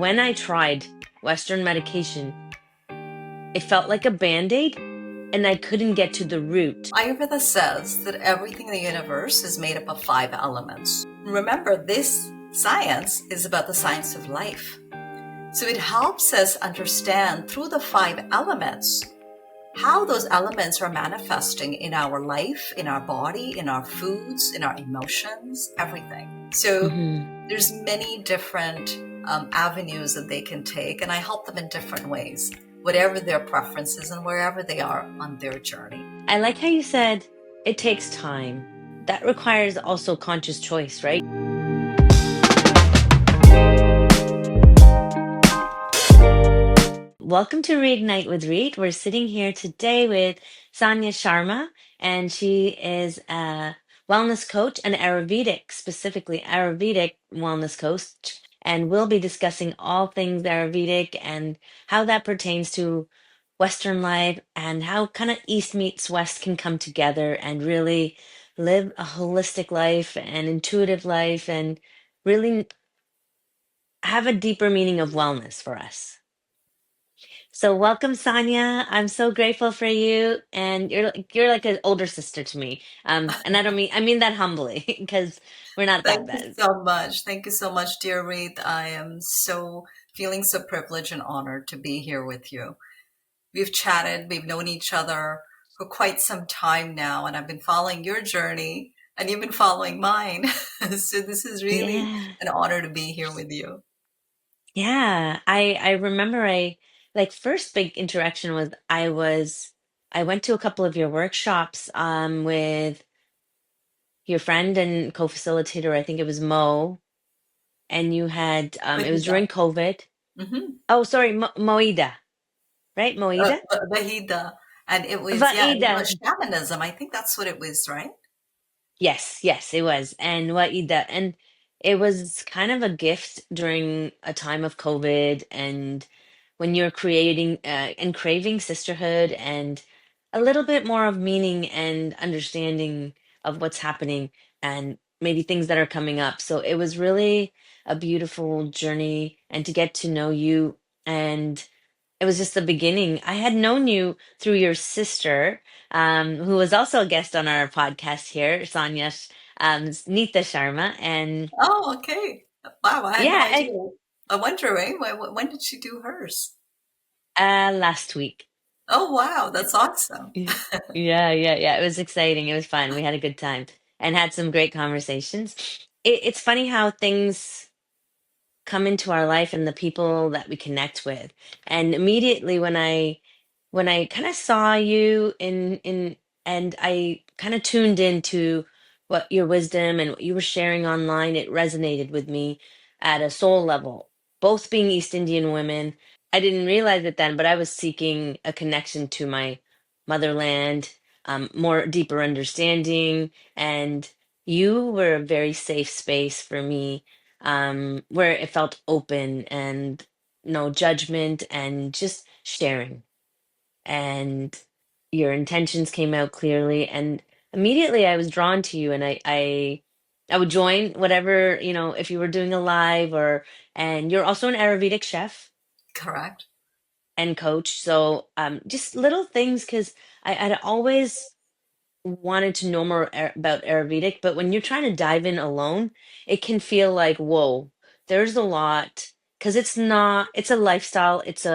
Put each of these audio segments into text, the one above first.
When I tried Western medication, it felt like a band-aid and I couldn't get to the root. Ayurveda says that everything in the universe is made up of five elements. Remember, this science is about the science of life. So it helps us understand through the five elements how those elements are manifesting in our life, in our body, in our foods, in our emotions, everything. So Mhm. there's many different avenues that they can take, and I help them in different ways, whatever their preferences and wherever they are on their journey. I like how you said it takes time. That requires also conscious choice, right? Welcome to Reignite with Reed. We're sitting here today with Sonia Sharma, and she is a wellness coach, an Ayurvedic, specifically Ayurvedic wellness coach, and we'll be discussing all things Ayurvedic and how that pertains to Western life and how kind of East meets West can come together and really live a holistic life and intuitive life and really have a deeper meaning of wellness for us. So welcome, Sonia. I'm so grateful for you, and you're like an older sister to me. And I mean that humbly because we're not that Thank you bad. so much. Thank you so much, dear Reed. I am so feeling so privileged and honored to be here with you. We've chatted, we've known each other for quite some time now, and I've been following your journey and you've been following mine. So this is really Yeah, an honor to be here with you. yeah. I remember I like first big interaction was I went to a couple of your workshops with your friend and co-facilitator. I think it was Mo, and you had it was Vahida. during COVID. Mm-hmm. Oh, sorry, Moida, right? Moida, Vahida. And it was, yeah, it Vaida. was shamanism. I think that's what it was, right? Yes, yes, it was. And what you that and it was kind of a gift during a time of COVID and when you're creating and craving sisterhood and a little bit more of meaning and understanding of what's happening and maybe things that are coming up. So it was really a beautiful journey and to get to know you and it was just the beginning. I had known you through your sister, who was also a guest on our podcast here, Nita Sharma. And Oh, okay. Wow, I had no yeah, idea. I'm wondering, when did she do hers? last week. Oh, wow, that's awesome. Y- Yeah, yeah, yeah. It was exciting. It was fun. We had a good time and had some great conversations. It's funny how things come into our life and the people that we connect with. And immediately when I kind of saw you in and I kind of tuned into what your wisdom and what you were sharing online, it resonated with me at a soul level. Both being East Indian women, I didn't realize it then, but I was seeking a connection to my motherland, more deeper understanding, and you were a very safe space for me, where it felt open and no judgment and just sharing and your intentions came out clearly and immediately I was drawn to you and I would join whatever, if you were doing a live or and you're also an Ayurvedic chef Correct. and coach. So just little things because I'd always wanted to know more about Ayurvedic, but when you're trying to dive in alone, it can feel like, whoa, there's a lot because it's a lifestyle. It's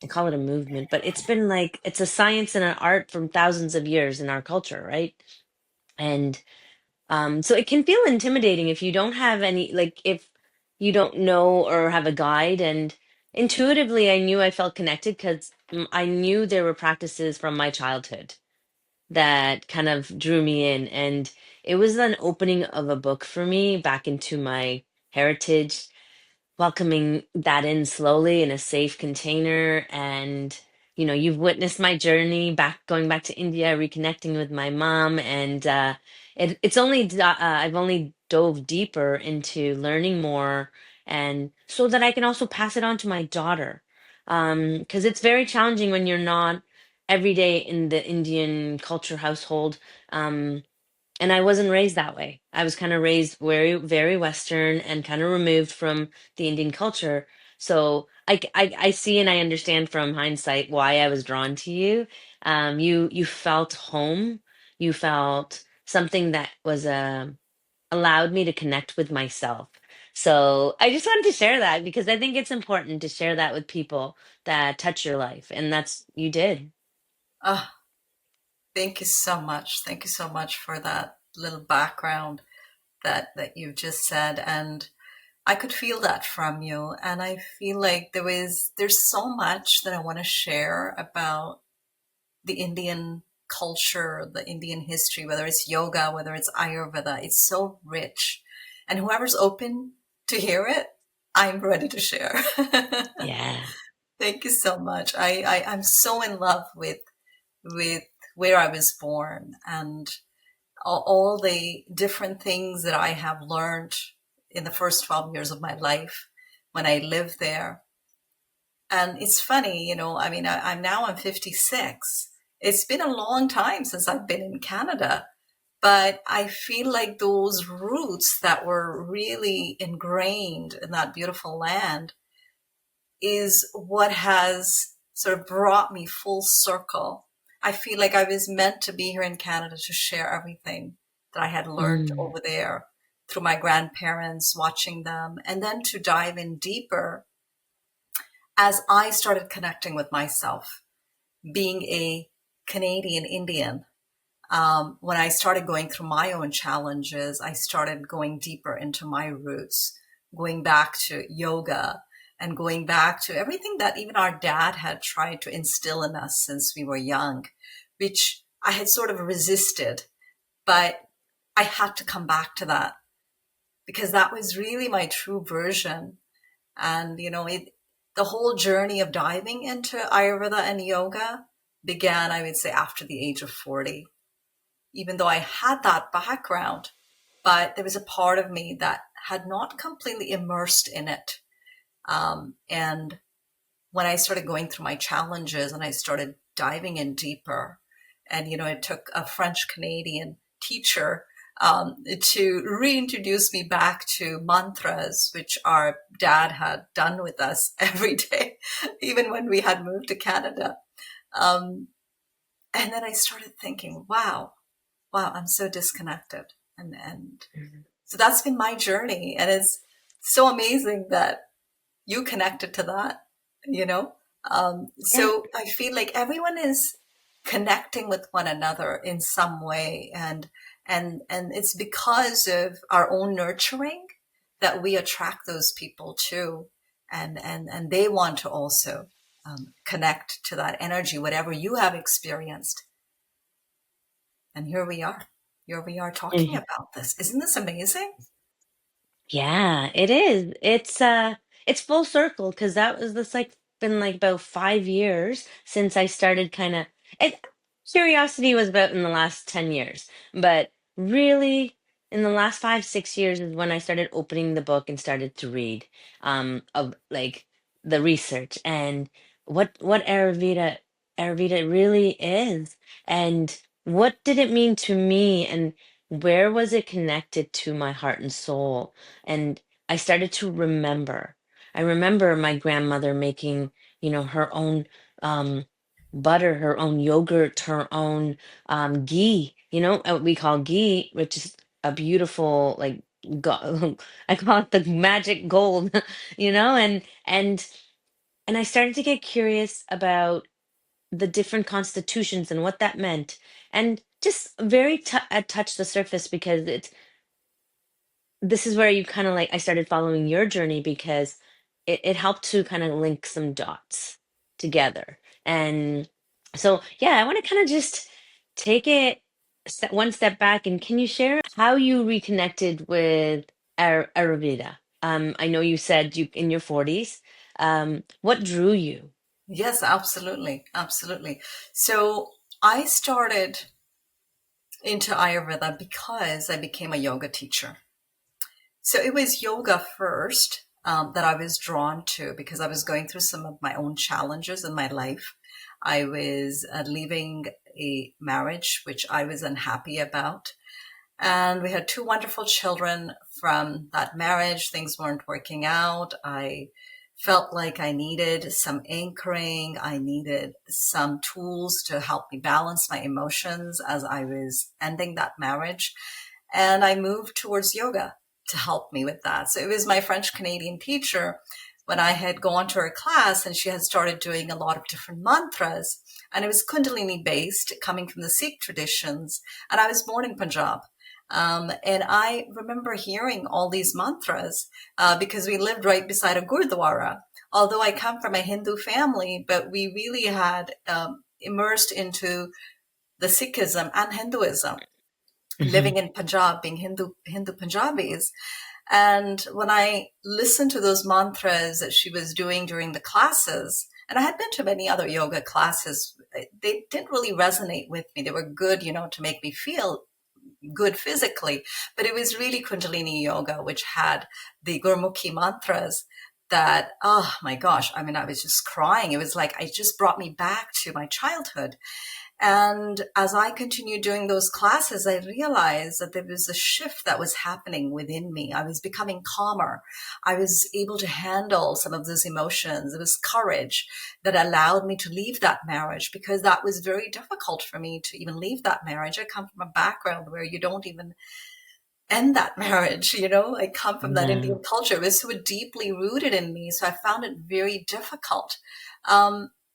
I call it a movement, but it's been like it's a science and an art from thousands of years in our culture, right? And so it can feel intimidating if you don't have any, like if you don't know or have a guide. And intuitively, I knew I felt connected because I knew there were practices from my childhood that kind of drew me in. And it was an opening of a book for me back into my heritage, welcoming that in slowly in a safe container. And, you've witnessed my journey back, going back to India, reconnecting with my mom. And I've only dove deeper into learning more and so that I can also pass it on to my daughter. Because it's very challenging when you're not every day in the Indian culture household. Um, And I wasn't raised that way. I was kind of raised very, very Western and kind of removed from the Indian culture. So I see and I understand from hindsight why I was drawn to you. You felt home. You felt something that was allowed me to connect with myself. So I just wanted to share that because I think it's important to share that with people that touch your life, and that's you did. Ah, thank you so much. Thank you so much for that little background that you just said. And I could feel that from you. And I feel like there's so much that I want to share about the Indian culture, the Indian history, whether it's yoga, whether it's Ayurveda. It's so rich. And whoever's open to hear it, I'm ready to share. Yeah. Thank you so much. I'm so in love with where I was born and all the different things that I have learned in the first 12 years of my life when I lived there. And it's funny, I mean, I'm 56. It's been a long time since I've been in Canada, but I feel like those roots that were really ingrained in that beautiful land is what has sort of brought me full circle. I feel like I was meant to be here in Canada to share everything that I had learned Mm, over there through my grandparents, watching them, and then to dive in deeper as I started connecting with myself, being a Canadian Indian. When I started going through my own challenges, I started going deeper into my roots, going back to yoga and going back to everything that even our dad had tried to instill in us since we were young, which I had sort of resisted, but I had to come back to that because that was really my true version. And, the whole journey of diving into Ayurveda and yoga began, I would say, after the age of 40, even though I had that background, but there was a part of me that had not completely immersed in it. And when I started going through my challenges and I started diving in deeper, and, it took a French Canadian teacher to reintroduce me back to mantras, which our dad had done with us every day, even when we had moved to Canada. Um, and then I started thinking, wow, I'm so disconnected. And mhm. so that's been my journey. And it's so amazing that you connected to that, you know? Yeah. So I feel like everyone is connecting with one another in some way. And it's because of our own nurturing that we attract those people too. And they want to also connect to that energy, whatever you have experienced. And here we are. Here we are talking about this. Isn't this amazing? Yeah, it is. It's full circle because that was this like been like about 5 years since I started kind of it curiosity was about in the last 10 years, but really in the last 5, 6 years is when I started opening the book and started to read of like the research and what Ayurveda really is and what did it mean to me and where was it connected to my heart and soul and I started to remember. I remember my grandmother making, her own um, butter, her own yogurt, her own ghee, what we call ghee, which is a beautiful, like, I call it the magic gold, and I started to get curious about the different constitutions and what that meant, and just very touch the surface because this is where you kind of like I started following your journey because it helped to kind of link some dots together. And so, yeah, I want to kind of just take it one step back. And can you share how you reconnected with Ayurveda? I know you said you in your 40s. What drew you? Yes, absolutely. Absolutely. So I started into Ayurveda because I became a yoga teacher. So it was yoga first that I was drawn to because I was going through some of my own challenges in my life. I was leaving a marriage which I was unhappy about. And we had two wonderful children from that marriage. Things weren't working out. I felt like I needed some anchoring. I needed some tools to help me balance my emotions as I was ending that marriage. And I moved towards yoga to help me with that. So it was my French Canadian teacher when I had gone to her class, and she had started doing a lot of different mantras. And it was Kundalini based, coming from the Sikh traditions. And I was born in Punjab. And I remember hearing all these mantras because we lived right beside a Gurdwara. Although I come from a Hindu family, but we really had immersed into the Sikhism and Hinduism, Hmm. living in Punjab, being Hindu Punjabis. And when I listened to those mantras that she was doing during the classes, and I had been to many other yoga classes, they didn't really resonate with me. They were good, to make me feel good physically, but it was really Kundalini yoga, which had the Gurmukhi mantras that, oh my gosh, I mean, I was just crying. It was like, it just brought me back to my childhood. And as I continued doing those classes, I realized that there was a shift that was happening within me. I was becoming calmer. I was able to handle some of those emotions. It was courage that allowed me to leave that marriage, because that was very difficult for me to even leave that marriage. I come from a background where you don't even end that marriage. I come from that Yeah. Indian culture. It was so deeply rooted in me. So I found it very difficult.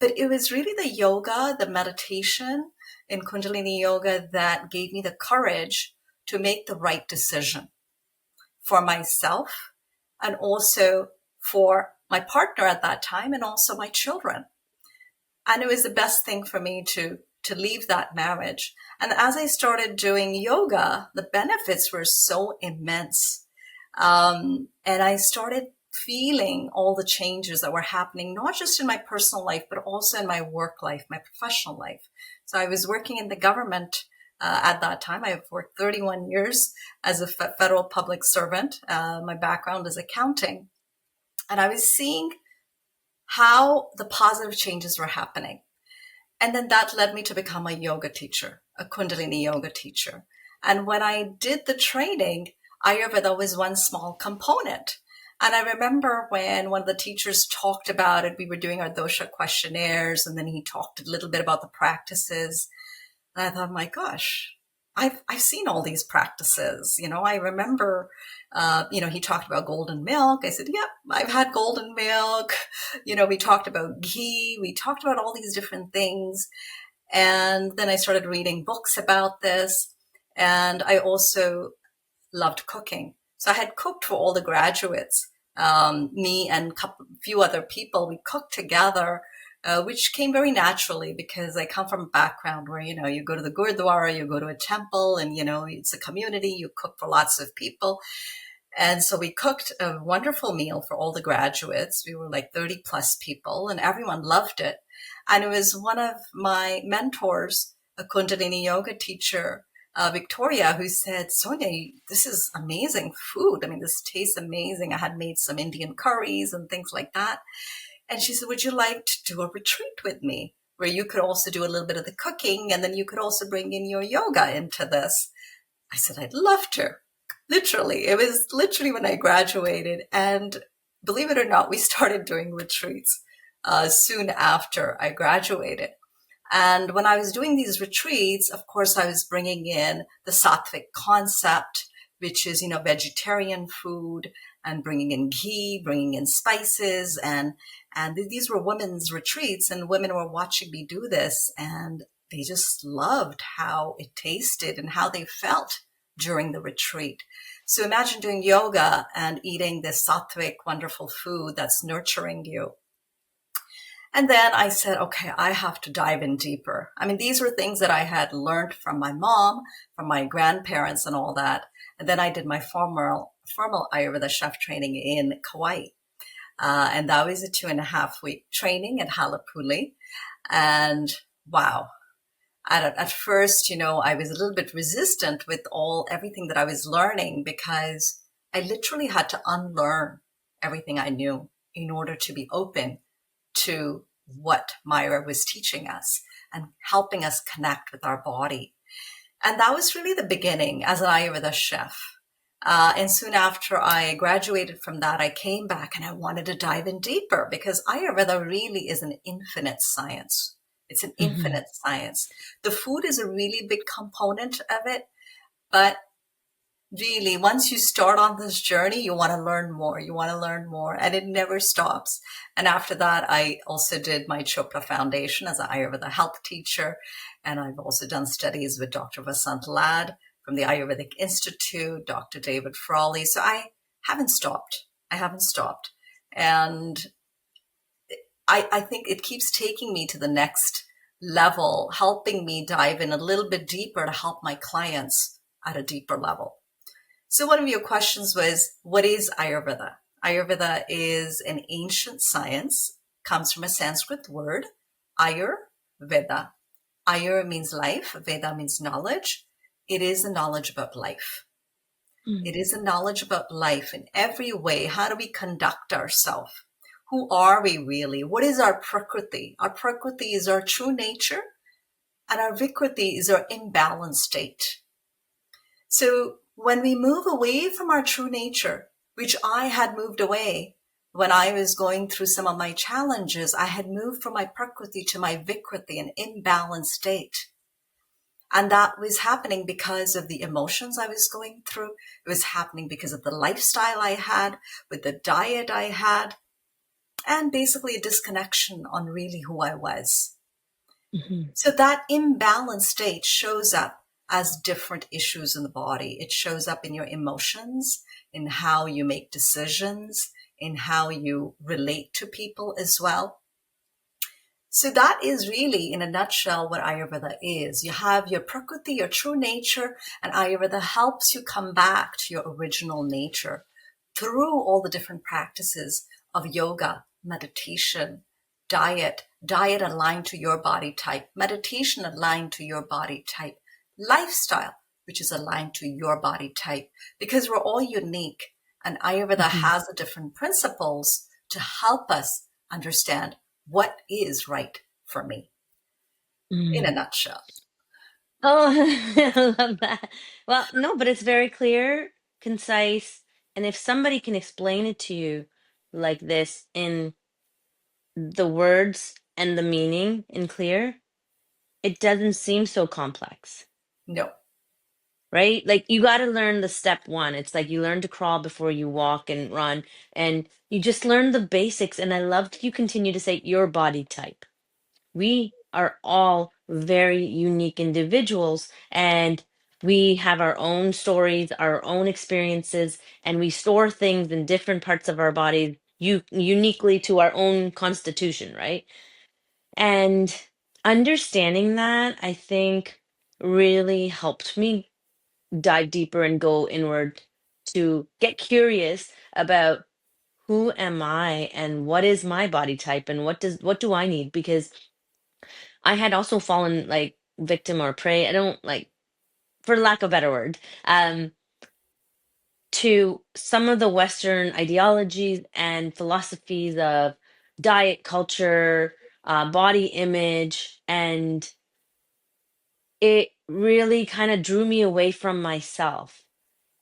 But it was really the yoga, the meditation in Kundalini yoga that gave me the courage to make the right decision for myself, and also for my partner at that time, and also my children. And it was the best thing for me to leave that marriage. And as I started doing yoga, the benefits were so immense. And I started feeling all the changes that were happening, not just in my personal life, but also in my work life, my professional life. So I was working in the government at that time. I've worked 31 years as a federal public servant. My background is accounting. And I was seeing how the positive changes were happening. And then that led me to become a yoga teacher, a Kundalini yoga teacher. And when I did the training, Ayurveda was one small component. And I remember when one of the teachers talked about it, we were doing our dosha questionnaires, and then he talked a little bit about the practices. And I thought, my gosh, I've seen all these practices. I remember, he talked about golden milk. I said, yep, I've had golden milk. We talked about ghee. We talked about all these different things. And then I started reading books about this. And I also loved cooking. So I had cooked for all the graduates. Me and a few other people, we cooked together, which came very naturally because I come from a background where, you go to the Gurdwara, you go to a temple, and, it's a community, you cook for lots of people. And so we cooked a wonderful meal for all the graduates. We were like 30 plus people, and everyone loved it. And it was one of my mentors, a Kundalini yoga teacher, Victoria, who said, Sonia, this is amazing food. I mean, this tastes amazing. I had made some Indian curries and things like that. And she said, would you like to do a retreat with me where you could also do a little bit of the cooking, and then you could also bring in your yoga into this? I said, I'd love to. Literally, it was literally when I graduated. And believe it or not, we started doing retreats soon after I graduated. And when I was doing these retreats, of course, I was bringing in the sattvic concept, which is, vegetarian food, and bringing in ghee, bringing in spices. And these were women's retreats, and women were watching me do this. And they just loved how it tasted and how they felt during the retreat. So imagine doing yoga and eating this sattvic, wonderful food that's nurturing you. And then I said, okay, I have to dive in deeper. I mean, these were things that I had learned from my mom, from my grandparents and all that. And then I did my formal Ayurveda chef training in Kauai. And that was a 2.5-week training at Halapuli. And wow. At first, I was a little bit resistant with everything that I was learning, because I literally had to unlearn everything I knew in order to be open to what Myra was teaching us and helping us connect with our body. And that was really the beginning as an Ayurveda chef. And soon after I graduated from that, I came back and I wanted to dive in deeper because Ayurveda really is an infinite science. It's an Hmm. infinite science. The food is a really big component of it, but really, once you start on this journey, you want to learn more. You want to learn more, and it never stops. And after that, I also did my Chopra Foundation as an Ayurveda health teacher. And I've also done studies with Dr. Vasant Lad from the Ayurvedic Institute, Dr. David Frawley. So I haven't stopped. I haven't stopped. And I think it keeps taking me to the next level, helping me dive in a little bit deeper to help my clients at a deeper level. So one of your questions was, what is Ayurveda? Ayurveda is an ancient science, comes from a Sanskrit word, Ayurveda. Ayur means life, Veda means knowledge. It is a knowledge about life. It is a knowledge about life in every way. How do we conduct ourselves? Who are we really? What is our prakriti? Our prakriti is our true nature, and our vikriti is our imbalanced state. So when we move away from our true nature, which I had moved away when I was going through some of my challenges, I had moved from my prakriti to my vikriti, an imbalanced state. And that was happening because of the emotions I was going through. It was happening because of the lifestyle I had, with the diet I had, and basically a disconnection on really who I was. Hmm. So that imbalanced state shows up as different issues in the body. It shows up in your emotions, in how you make decisions, in how you relate to people as well. So that is really, in a nutshell, what Ayurveda is. You have your prakriti, your true nature, and Ayurveda helps you come back to your original nature through all the different practices of yoga, meditation, diet aligned to your body type, meditation aligned to your body type, lifestyle, which is aligned to your body type, because we're all unique. And Ayurveda Hmm. has the different principles to help us understand what is right for me in a Mm. nutshell. Oh, I love that. Well, no, but it's very clear, concise, and if somebody can explain it to you like this in the words and the meaning in clear, it doesn't seem so complex, No, right? Like you got to learn the step one. It's like you learn to crawl before you walk and run, and you just learn the basics. And I loved you continue to say your body type. We are all very unique individuals, and we have our own stories, our own experiences, and we store things in different parts of our bodies uniquely to our own constitution, right? And understanding that, I think, really helped me dive deeper and go inward to get curious about who am I and what is my body type and what do I need, because I had also fallen like victim or prey. I don't like, for lack of a better word, to some of the Western ideologies and philosophies of diet culture, body image, and it really kind of drew me away from myself.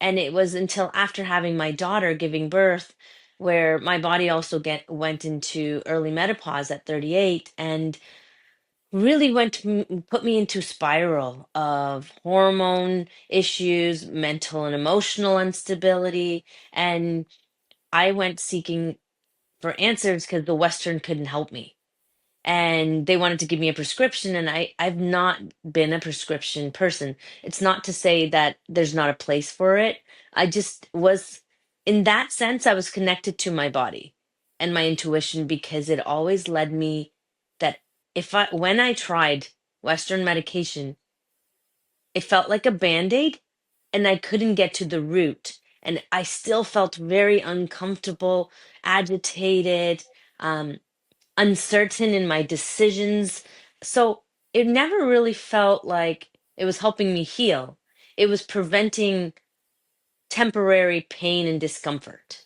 And it was until after having my daughter giving birth where my body also went into early menopause at 38, and really put me into spiral of hormone issues, mental and emotional instability, and I went seeking for answers because the Western couldn't help me, and they wanted to give me a prescription, and I've not been a prescription person. It's not to say that there's not a place for it. I just was, in that sense, I was connected to my body and my intuition because it always led me that if I when I tried Western medication, it felt like a band-aid and I couldn't get to the root. And I still felt very uncomfortable, agitated, um, uncertain in my decisions. So it never really felt like it was helping me heal. It was preventing temporary pain and discomfort.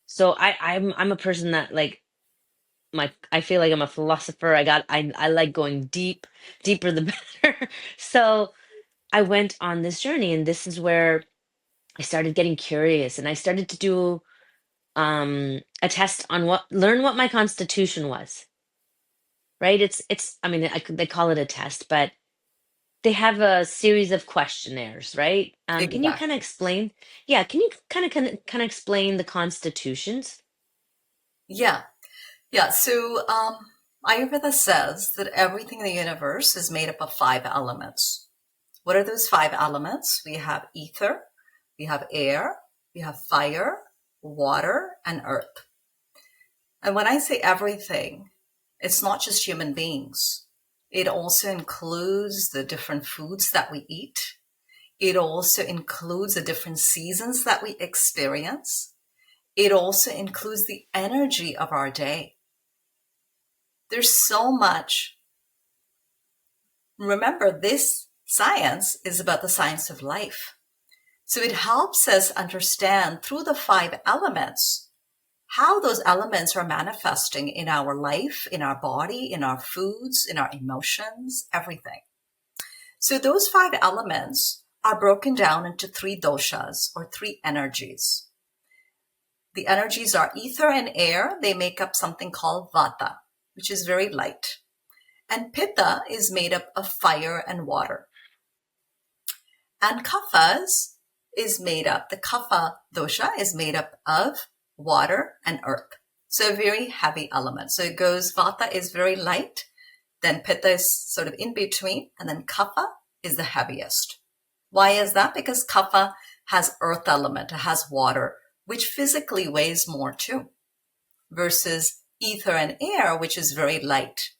So I'm a person that like I feel like I'm a philosopher. I like going deep, deeper the better. So I went on this journey, and this is where I started getting curious, and I started to do a test on learn what my constitution was. Right? It's. I mean, they call it a test, but they have a series of questionnaires, right? Can you kind of Exactly. explain? Yeah, can you kind of explain the constitutions? Yeah. Yeah. So Ayurveda says that everything in the universe is made up of five elements. What are those five elements? We have ether, we have air, we have fire, water, and earth. And when I say everything, it's not just human beings. It also includes the different foods that we eat. It also includes the different seasons that we experience. It also includes the energy of our day. There's so much. Remember, this science is about the science of life. So it helps us understand through the five elements how those elements are manifesting in our life, in our body, in our foods, in our emotions, everything. So those five elements are broken down into three doshas or three energies. The energies are ether and air. They make up something called vata, which is very light. And pitta is made up of fire and water. And kaphas is made up, the kapha dosha is made up of water and earth. So a very heavy element. So it goes, vata is very light, then pitta is sort of in between, and then kapha is the heaviest. Why is that? Because kapha has earth element, it has water, which physically weighs more too, versus ether and air, which is very light.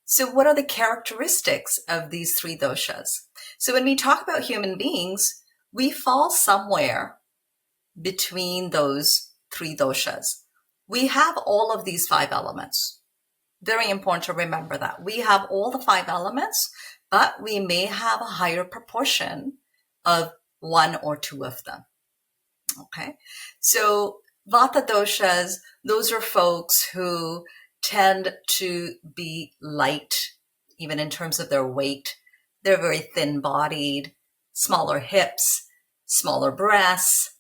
So what are the characteristics of these three doshas? So when we talk about human beings, we fall somewhere between those three doshas. We have all of these five elements. Very important to remember that. We have all the five elements, but we may have a higher proportion of one or two of them. Okay. So vata doshas, those are folks who tend to be light, even in terms of their weight. They're very thin-bodied, smaller hips, smaller breasts,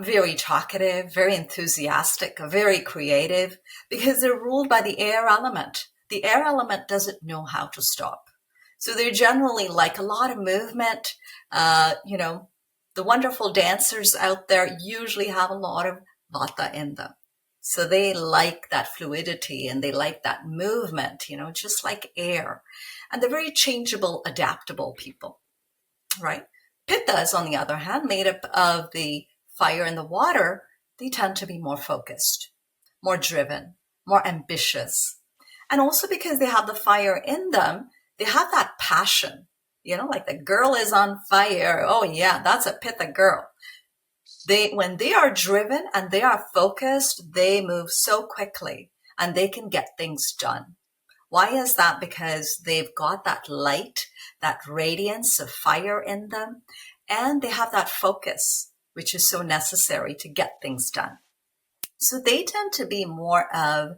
very talkative, very enthusiastic, very creative, because they're ruled by the air element. The air element doesn't know how to stop. So they're generally like a lot of movement. The wonderful dancers out there usually have a lot of vata in them. So they like that fluidity and they like that movement, just like air. And they're very changeable, adaptable people, right? Pittas, on the other hand, made up of the fire and the water, they tend to be more focused, more driven, more ambitious. And also because they have the fire in them, they have that passion, like the girl is on fire. Oh yeah, that's a pitta girl. When they are driven and they are focused, they move so quickly and they can get things done. Why is that? Because they've got that light, that radiance of fire in them, and they have that focus, which is so necessary to get things done. So they tend to be more of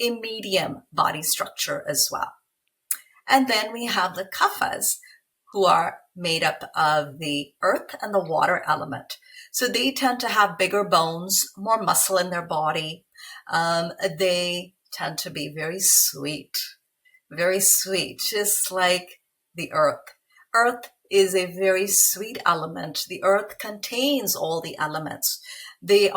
a medium body structure as well. And then we have the kaphas, who are made up of the earth and the water element. So they tend to have bigger bones, more muscle in their body. They tend to be very sweet, just like the earth. Earth is a very sweet element. The earth contains all the elements. They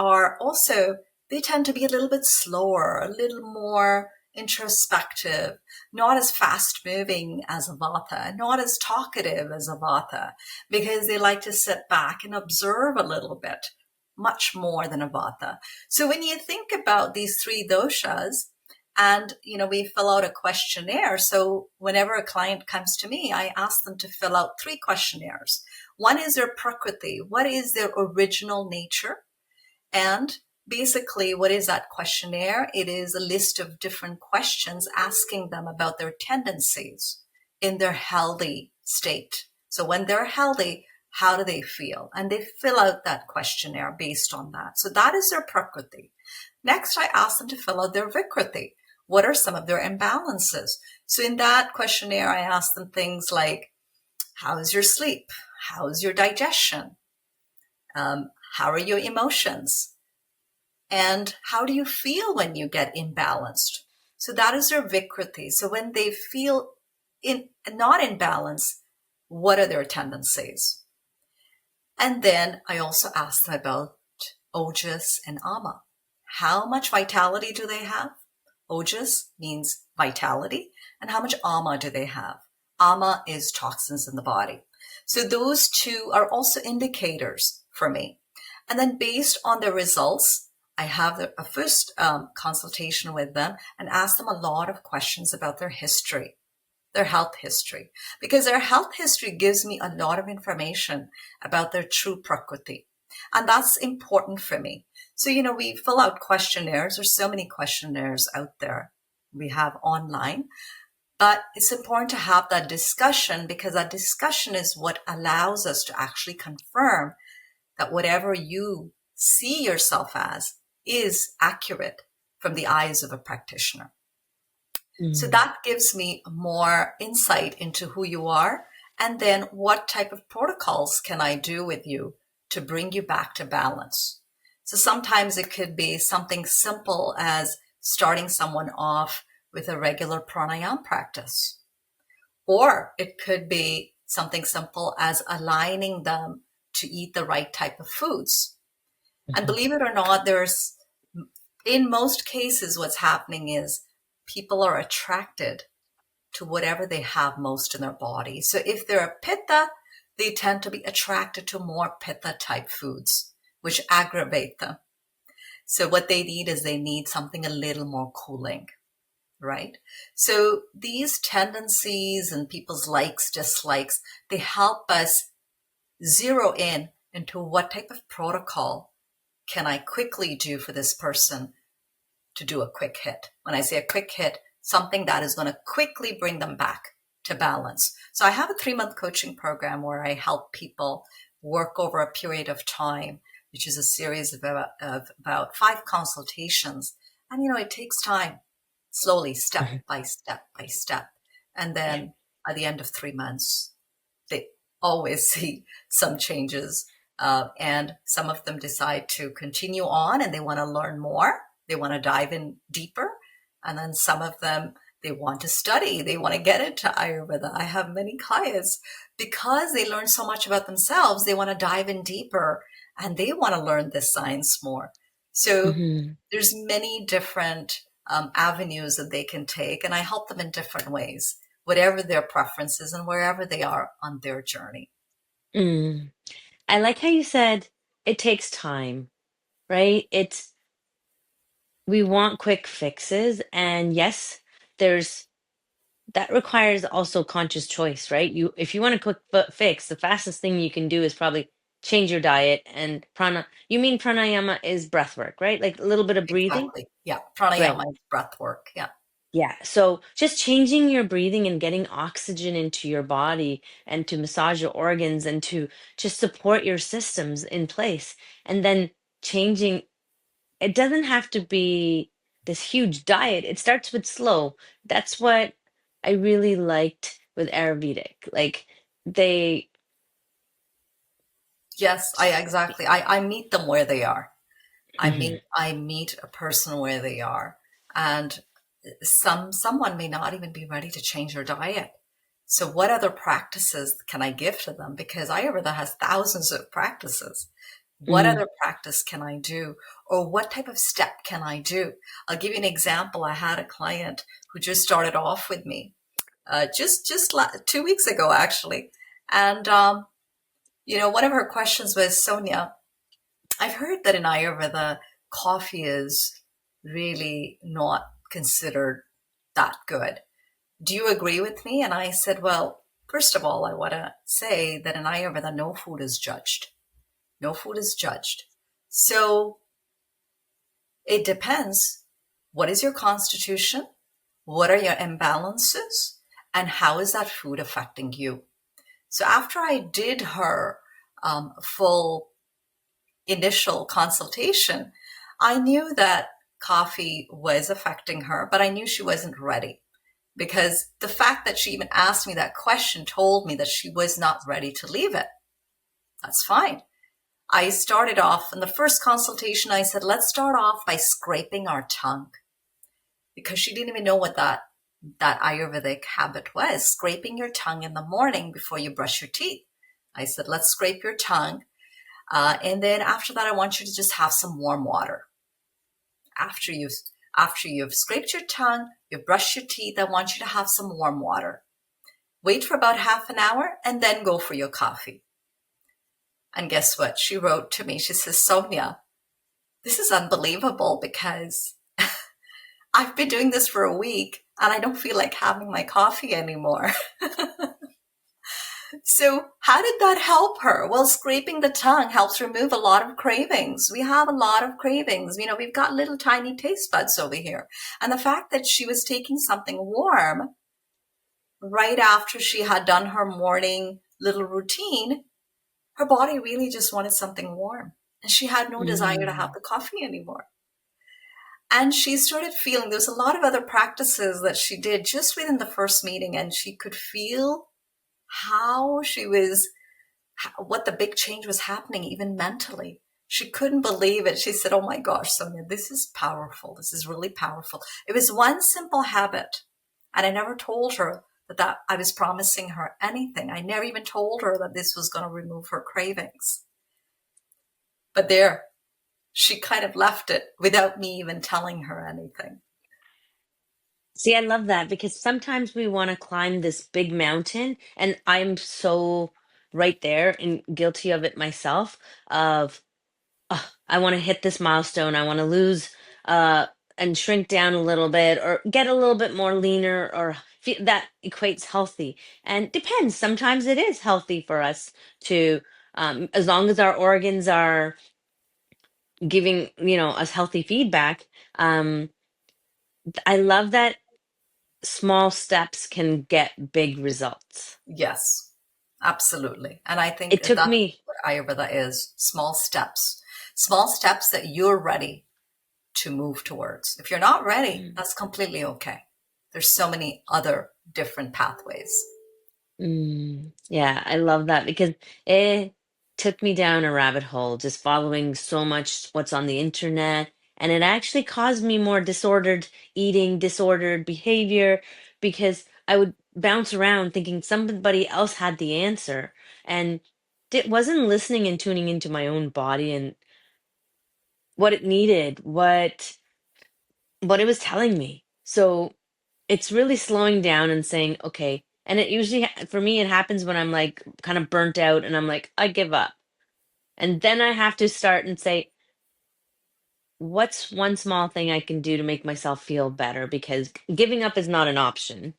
tend to be a little bit slower, a little more introspective, not as fast moving as a vata, not as talkative as a vata, because they like to sit back and observe a little bit, much more than a vata. So when you think about these three doshas, and, we fill out a questionnaire. So whenever a client comes to me, I ask them to fill out three questionnaires. One is their prakriti. What is their original nature? And basically, what is that questionnaire? It is a list of different questions asking them about their tendencies in their healthy state. So when they're healthy, how do they feel? And they fill out that questionnaire based on that. So that is their prakriti. Next, I ask them to fill out their vikriti. What are some of their imbalances? So in that questionnaire, I ask them things like, How's your sleep? How's your digestion? How are your emotions? And how do you feel when you get imbalanced? So that is their Vikriti. So when they feel not in balance, what are their tendencies? And then I also ask them about Ojas and Ama. How much vitality do they have? Ojas means vitality. And how much Ama do they have? Ama is toxins in the body. So those two are also indicators for me. And then based on the results, I have a first consultation with them and ask them a lot of questions about their history, their health history, because their health history gives me a lot of information about their true prakriti. And that's important for me. So, we fill out questionnaires. There's so many questionnaires out there we have online, but it's important to have that discussion, because that discussion is what allows us to actually confirm that whatever you see yourself as is accurate from the eyes of a practitioner. So that gives me more insight into who you are, and then what type of protocols can I do with you to bring you back to balance. So sometimes it could be something simple as starting someone off with a regular pranayama practice, or it could be something simple as aligning them to eat the right type of foods. And believe it or not, in most cases, what's happening is people are attracted to whatever they have most in their body. So if they're a pitta, they tend to be attracted to more pitta type foods, which aggravate them. So what they need something a little more cooling, right? So these tendencies and people's likes, dislikes, they help us zero in into what type of protocol can I quickly do for this person to do a quick hit. When I say a quick hit, something that is going to quickly bring them back to balance. So I have a 3-month coaching program where I help people work over a period of time, which is a series of about 5 consultations. And, it takes time, slowly, step by step by step. And then at the end of 3 months, they always see some changes. And some of them decide to continue on and they want to learn more. They want to dive in deeper. And then some of them, they want to study. They want to get into Ayurveda. I have many clients, because they learn so much about themselves, they want to dive in deeper and they want to learn this science more. So there's many different avenues that they can take, and I help them in different ways, whatever their preferences and wherever they are on their journey. I like how you said it takes time, right? We want quick fixes. And yes, there's that requires also conscious choice, right? If you want a quick fix, the fastest thing you can do is probably change your diet and you mean pranayama is breath work, right? Like a little bit of breathing? Exactly. Yeah. Right. Pranayama is breath work. Yeah. Yeah. So just changing your breathing and getting oxygen into your body and to massage your organs and to just support your systems in place. And then changing, it doesn't have to be this huge diet. It starts with slow. That's what I really liked with Ayurvedic. Like they, Yes, I meet them where they are. Mhm, I meet a person where they are, and someone may not even be ready to change their diet. So what other practices can I give to them? Because Ayurveda has thousands of practices. What mhm, other practice can I do? Or what type of step can I do? I'll give you an example. I had a client who just started off with me, just 2 weeks ago, actually. And, one of her questions was, Sonia, I've heard that in Ayurveda, coffee is really not considered that good. Do you agree with me? And I said, well, first of all, I want to say that in Ayurveda, no food is judged. No food is judged. So it depends. What is your constitution? What are your imbalances? And how is that food affecting you? So after I did her full initial consultation, I knew that coffee was affecting her, but I knew she wasn't ready. because the fact that she even asked me that question told me that she was not ready to leave it. That's fine. I started off in the first consultation. I said, let's start off by scraping our tongue, because she didn't even know what that Ayurvedic habit was, scraping your tongue in the morning before you brush your teeth. I said, let's scrape your tongue. And then after that, I want you to just have some warm water. After you've scraped your tongue, you've brushed your teeth, I want you to have some warm water. Wait for about half an hour and then go for your coffee. And guess what? She wrote to me. She says, Sonia, this is unbelievable because I've been doing this for a week and I don't feel like having my coffee anymore. So how did that help her? Well, scraping the tongue helps remove a lot of cravings. We have a lot of cravings. You know, we've got little tiny taste buds over here. And the fact that she was taking something warm right after she had done her morning little routine, her body really just wanted something warm. And she had no desire to have Mm. the coffee anymore. And she started feeling, there was a lot of other practices that she did just within the first meeting, and she could feel how she was, what the big change was happening, even mentally. She couldn't believe it. She said, oh my gosh, Sonia, this is powerful. This is really powerful. It was one simple habit. And I never told her that I was promising her anything. I never even told her that this was going to remove her cravings. But there, she kind of left it without me even telling her anything. See, I love that because sometimes we want to climb this big mountain, and I'm so right there and guilty of it myself. Of I want to hit this milestone. I want to lose uh, and shrink down a little bit, or get a little bit more leaner, or that equates healthy. And depends. Sometimes it is healthy for us to, as long as our organs are giving us healthy feedback. Um, I love that small steps can get big results. Yes, absolutely. And I think It took that's me, what Ayurveda is, small steps that you're ready to move towards. If you're not ready, mm, that's completely okay. There's so many other different pathways. yeah, I love that because it took me down a rabbit hole just following so much what's on the internet. And it actually caused me more disordered eating, disordered behavior, because I would bounce around thinking somebody else had the answer and wasn't listening and tuning into my own body and what it needed, what it was telling me. So it's really slowing down and saying, okay. And it usually, for me, it happens when I'm like kind of burnt out and I'm like, I give up. And then I have to start and say, what's one small thing I can do to make myself feel better? Because giving up is not an option.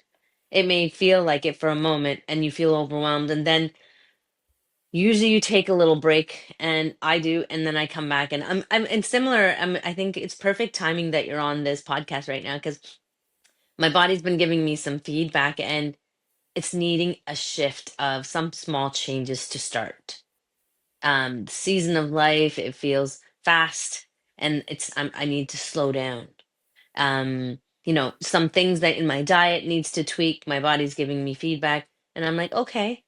It may feel like it for a moment and you feel overwhelmed. And then usually you take a little break, and I do. And then I come back and I'm and similar. I think it's perfect timing that you're on this podcast right now because my body's been giving me some feedback, and it's needing a shift of some small changes to start. The season of life, it feels fast, and I need to slow down. Some things that in my diet needs to tweak. My body's giving me feedback, and I'm like, okay,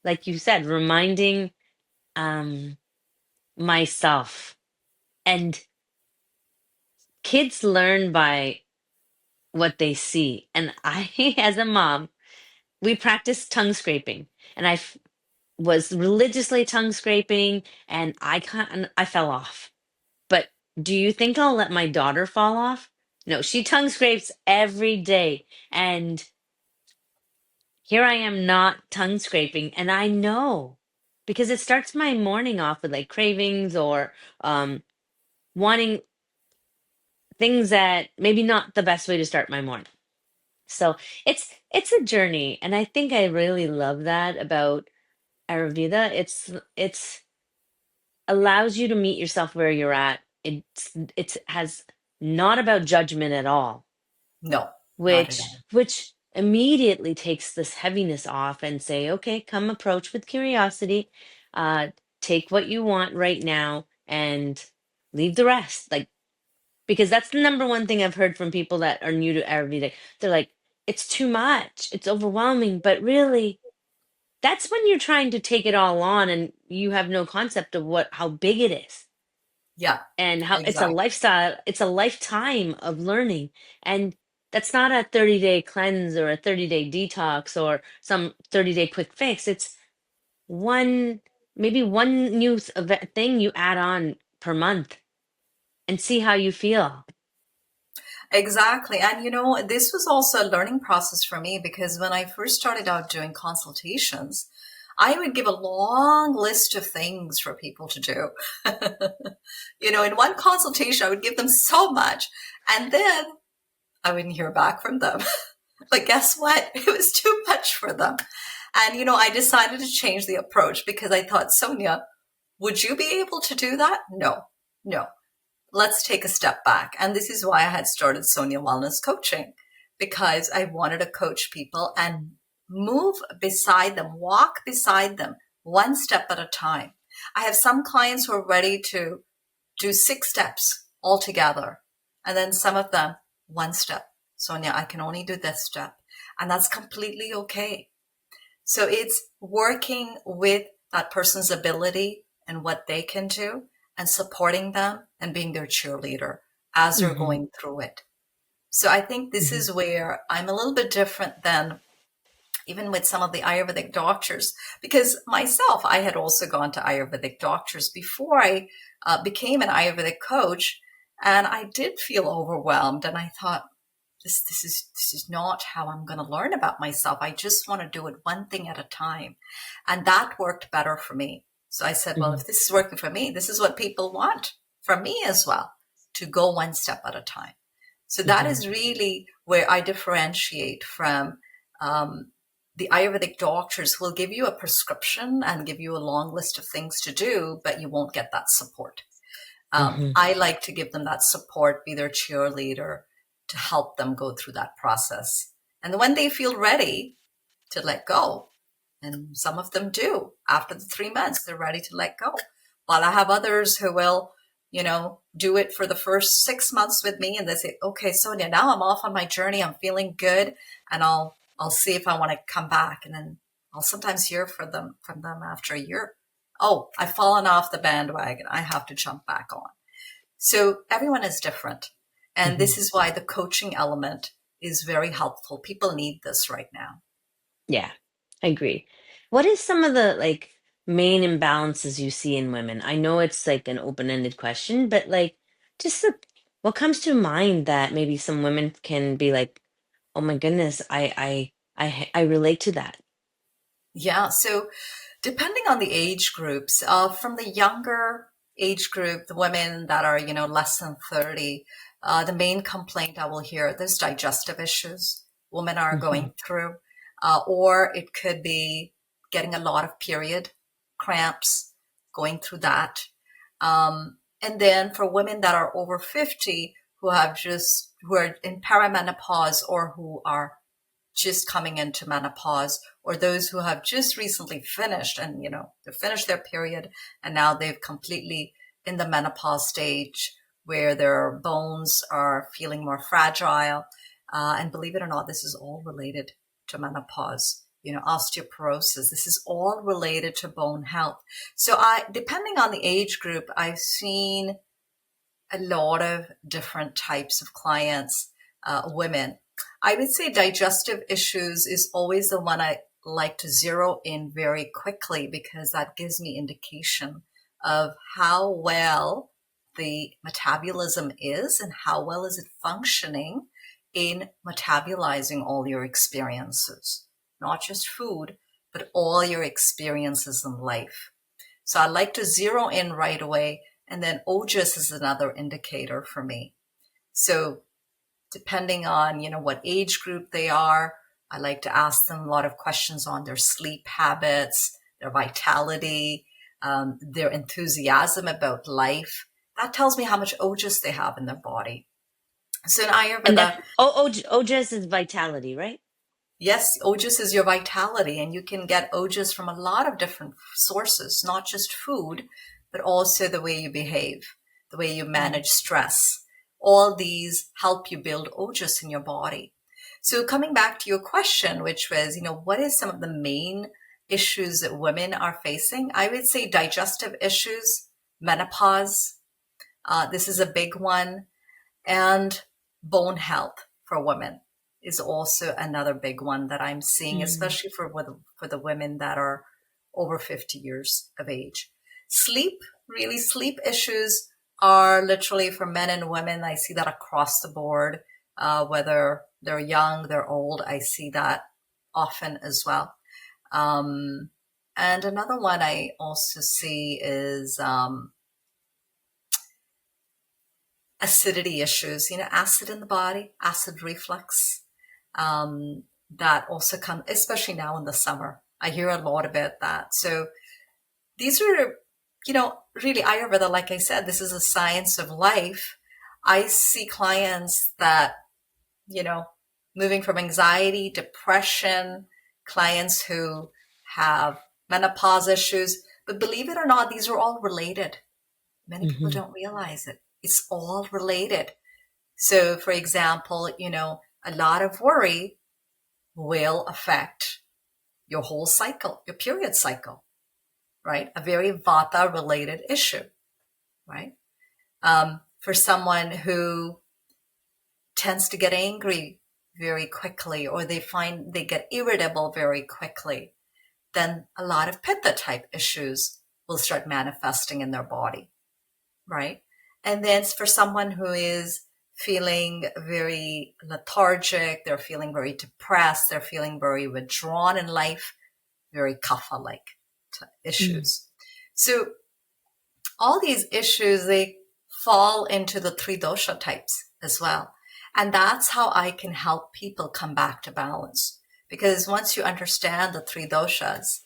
like you said, reminding um myself. And kids learn by what they see. And I, as a mom, we practice tongue scraping, and was religiously tongue scraping, and I fell off. But do you think I'll let my daughter fall off? No, she tongue scrapes every day. And here I am not tongue scraping, and I know because it starts my morning off with like cravings or um wanting things that maybe not the best way to start my morning. So it's a journey, and I think I really love that about Ayurveda. It's allows you to meet yourself where you're at. It's has not about judgment at all, No, not at all. which immediately takes this heaviness off and say, okay, come approach with curiosity, uh, take what you want right now and leave the rest. Like because that's the number one thing I've heard from people that are new to Ayurvedic. They're like, it's too much, it's overwhelming, but really that's when you're trying to take it all on and you have no concept of what how big it is Yeah, and how it's a exactly. lifestyle, it's a lifetime of learning. And that's not a 30-day cleanse or a 30-day detox or some 30-day quick fix. It's one, maybe one new thing you add on per month and see how you feel. Exactly. And this was also a learning process for me because when I first started out doing consultations, I would give a long list of things for people to do. In one consultation, I would give them so much and then I wouldn't hear back from them. But guess what? It was too much for them. And, I decided to change the approach because I thought, Sonia, would you be able to do that? No, no. Let's take a step back. And this is why I had started Sonia Wellness Coaching, because I wanted to coach people and move beside them, walk beside them one step at a time. I have some clients who are ready to do 6 steps altogether. And then some of them, one step. Sonia, I can only do this step. And that's completely okay. So it's working with that person's ability and what they can do and supporting them and being their cheerleader as they're Hmm. going through it. So I think this Hmm. is where I'm a little bit different than even with some of the Ayurvedic doctors, because myself, I had also gone to Ayurvedic doctors before I became an Ayurvedic coach. And I did feel overwhelmed. And I thought, this is not how I'm going to learn about myself. I just want to do it one thing at a time. And that worked better for me. So I said, well, Hmm. if this is working for me, this is what people want from me as well, to go one step at a time. So that Hmm. is really where I differentiate from the Ayurvedic doctors who will give you a prescription and give you a long list of things to do, but you won't get that support. Hmm. I like to give them that support, be their cheerleader to help them go through that process. And when they feel ready to let go, and some of them do, after the 3 months, they're ready to let go. While I have others who will, do it for the first 6 months with me and they say, okay, Sonia, now I'm off on my journey. I'm feeling good. And I'll see if I want to come back. And then I'll sometimes hear from them after a year. Oh, I've fallen off the bandwagon. I have to jump back on. So everyone is different. And Hmm. this is why the coaching element is very helpful. People need this right now. Yeah, I agree. What is some of the like main imbalances you see in women? I know it's like an open-ended question, but like just what comes to mind that maybe some women can be like, "Oh my goodness, I relate to that." Yeah. So depending on the age groups, from the younger age group, the women that are, less than 30, the main complaint I will hear, there's digestive issues women are Hmm. going through, or it could be getting a lot of period cramps, going through that. And then for women that are over 50 who are in perimenopause or who are just coming into menopause, or those who have just recently finished and they've finished their period and now they've completely in the menopause stage where their bones are feeling more fragile, and believe it or not, this is all related to menopause. Osteoporosis, this is all related to bone health. So I depending on the age group, I've seen a lot of different types of clients, women. I would say digestive issues is always the one I like to zero in very quickly because that gives me indication of how well the metabolism is and how well is it functioning in metabolizing all your experiences, not just food, but all your experiences in life. So I like to zero in right away. And then OJAS is another indicator for me. So depending on, what age group they are, I like to ask them a lot of questions on their sleep habits, their vitality, their enthusiasm about life. That tells me how much OJAS they have in their body. So in And that Ayurveda, OJS is vitality, right? yes, OJAS is your vitality, and you can get OJAS from a lot of different sources, not just food, but also the way you behave, the way you Mm-hmm. manage stress. All these help you build OJAS in your body. So coming back to your question, which was, what is some of the main issues that women are facing? I would say digestive issues, menopause. This is a big one. And bone health for women is also another big one that I'm seeing, Mm. especially for the women that are over 50 years of age. Sleep, really, sleep issues are literally for men and women. I see that across the board, whether they're young, they're old. I see that often as well. And another one I also see is acidity issues, acid in the body, acid reflux. That also come, especially now in the summer. I hear a lot about that. So these are, really Ayurveda, like I said, this is a science of life. I see clients that, you know, moving from anxiety, depression, clients who have menopause issues, but believe it or not, these are all related. Many people Hmm. don't realize it. It's all related. So, for example, a lot of worry will affect your whole cycle, your period cycle, right? A very vata related issue, right? For someone who tends to get angry very quickly, or they find they get irritable very quickly, then a lot of pitta type issues will start manifesting in their body, right? And then for someone who is feeling very lethargic, they're feeling very depressed, they're feeling very withdrawn in life, very kapha like Mm. issues. So all these issues, they fall into the three dosha types as well. And that's how I can help people come back to balance. Because once you understand the three doshas,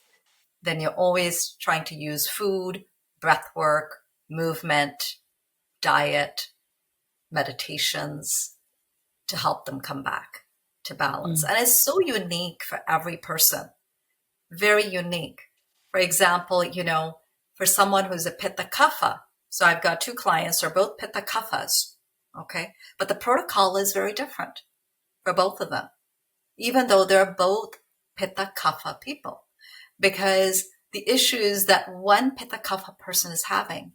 then you're always trying to use food, breath work, movement, diet, meditations to help them come back to balance. Mm. And it's so unique for every person, very unique. For example, for someone who's a pitta kapha, so I've got two clients, they're both pitta kaphas, okay? But the protocol is very different for both of them, even though they're both pitta kapha people, because the issues that one pitta kapha person is having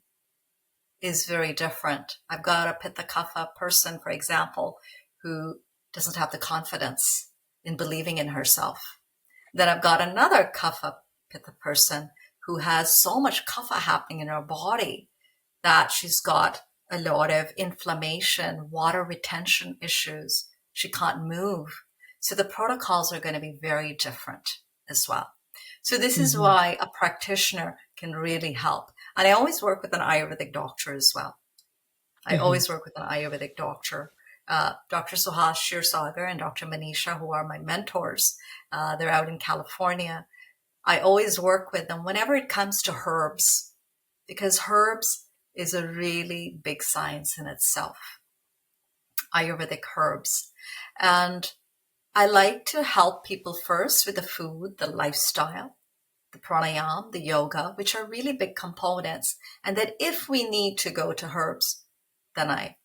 is very different. I've got a pitta kapha person, for example, who doesn't have the confidence in believing in herself. Then I've got another kapha pitta person who has so much kapha happening in her body that she's got a lot of inflammation, water retention issues. She can't move. So the protocols are going to be very different as well. So this is Hmm. why a practitioner can really help. And I always work with an Ayurvedic doctor as well. I Hmm. always work with an Ayurvedic doctor. Dr. Suhas Shirsagar and Dr. Manisha, who are my mentors, they're out in California. I always work with them whenever it comes to herbs, because herbs is a really big science in itself, Ayurvedic herbs. And I like to help people first with the food, the lifestyle, the pranayam, the yoga, which are really big components. And that if we need to go to herbs, then I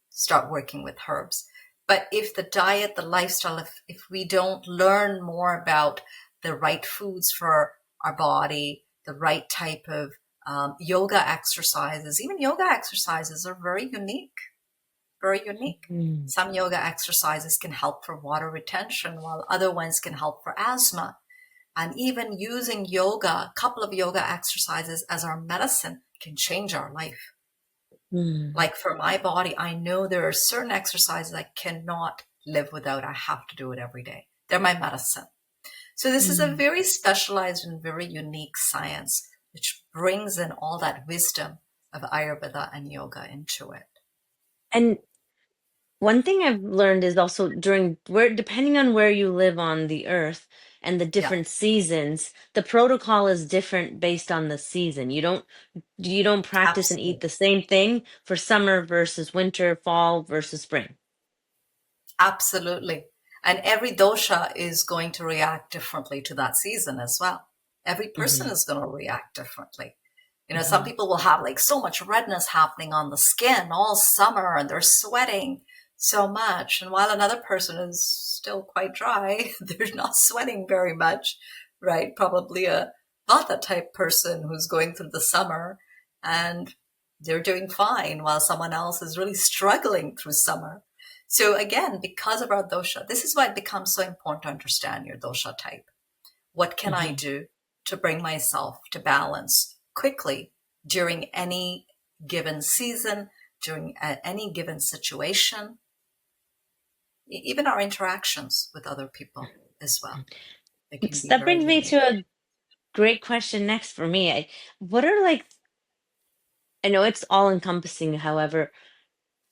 start working with herbs. But if the diet, the lifestyle, if we don't learn more about the right foods for our body, the right type of yoga exercises, even yoga exercises are very unique, very unique. Mm. Some yoga exercises can help for water retention, while other ones can help for asthma. And even using yoga, a couple of yoga exercises as our medicine can change our life. Mm. Like for my body, I know there are certain exercises I cannot live without. I have to do it every day. They're my medicine. So this is a Mm. very specialized and very unique science, which brings in all that wisdom of Ayurveda and yoga into it. And one thing I've learned is also during where, depending on where you live on the earth and the Yeah, different seasons, the protocol is different based on the season. You don't practice and eat absolutely. the same thing for summer versus winter, fall versus spring. Absolutely. And every dosha is going to react differently to that season as well. Every person Hmm. is going to react differently. Some Hmm. people will have like so much redness happening on the skin all summer and they're sweating. so much. And while another person is still quite dry, they're not sweating very much, right? Probably a Vata type person who's going through the summer and they're doing fine while someone else is really struggling through summer. So again, because of our dosha, this is why it becomes so important to understand your dosha type. What can I Hmm. do to bring myself to balance quickly during any given season, during any given situation, even our interactions with other people as well. It can be That very brings me to unique. a great question next for me. What are like, I know it's all encompassing, however,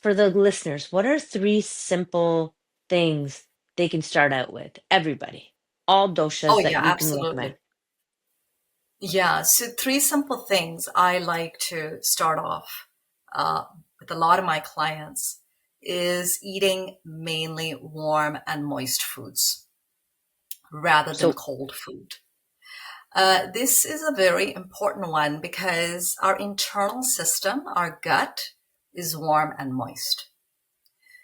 for the listeners, what are three simple things they can start out with? Everybody, all Oh, doshas that yeah, you can recommend. absolutely. Yeah, so three simple things I like to start off uh, with a lot of my clients is eating mainly warm and moist foods rather than So, cold food. This is a very important one because our internal system, our gut, is warm and moist.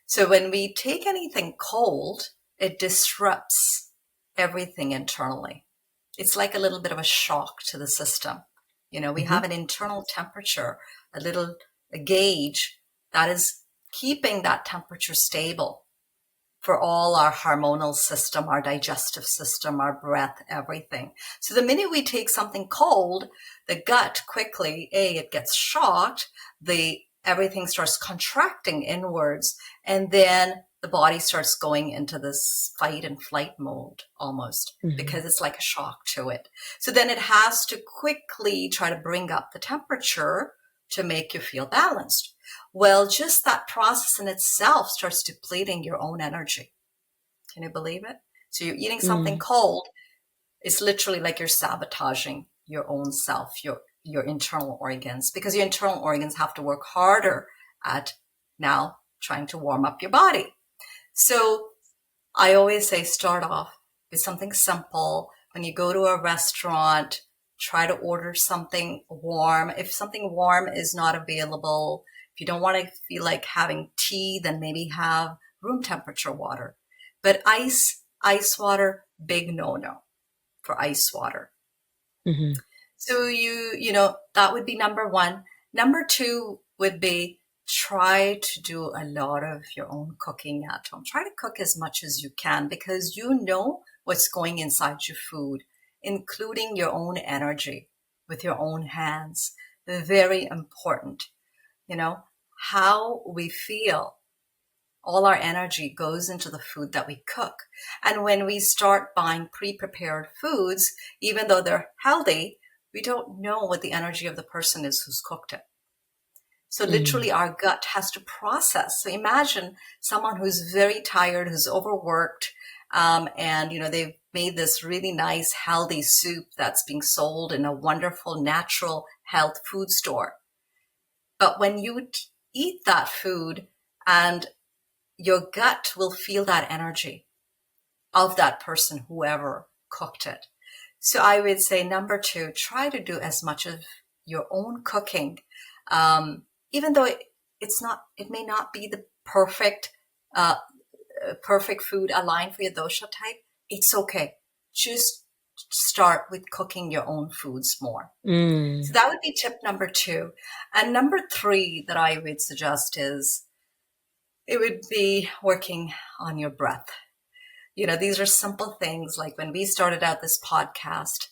So when we take anything cold, it disrupts everything internally. It's like a little bit of a shock to the system. You know, we mhm, have an internal temperature, a gauge that is keeping that temperature stable for all our hormonal system, our digestive system, our breath, everything. So the minute we take something cold, the gut quickly, it gets shocked, everything starts contracting inwards, and then the body starts going into this fight and flight mode almost mhm, because it's like a shock to it. So then it has to quickly try to bring up the temperature to make you feel balanced. Well, just that process in itself starts depleting your own energy. Can you believe it? So you're eating something mm, cold. It's literally like you're sabotaging your own self, your internal organs, because your internal organs have to work harder at now trying to warm up your body. So I always say start off with something simple. When you go to a restaurant, try to order something warm. If something warm is not available, if you don't want to feel like having tea, then maybe have room temperature water. But ice water, big no-no for ice water. mhm, So that would be number one. Number two would be try to do a lot of your own cooking at home. Try to cook as much as you can because you know what's going inside your food, including your own energy with your own hands. Very important. You know, how we feel, all our energy goes into the food that we cook. And when we start buying pre-prepared foods, even though they're healthy, we don't know what the energy of the person is who's cooked it. So literally mm, our gut has to process. So imagine someone who's very tired, who's overworked, and they've made this really nice, healthy soup that's being sold in a wonderful, natural health food store. But when you eat that food and your gut will feel that energy of that person, whoever cooked it. So I would say number two, try to do as much of your own cooking, even though it may not be the uh, perfect food aligned for your dosha type. It's okay. Just start with cooking your own foods more. So mm, that would be tip number two. And number three that I would suggest is it would be working on your breath. These are simple things like when we started out this podcast,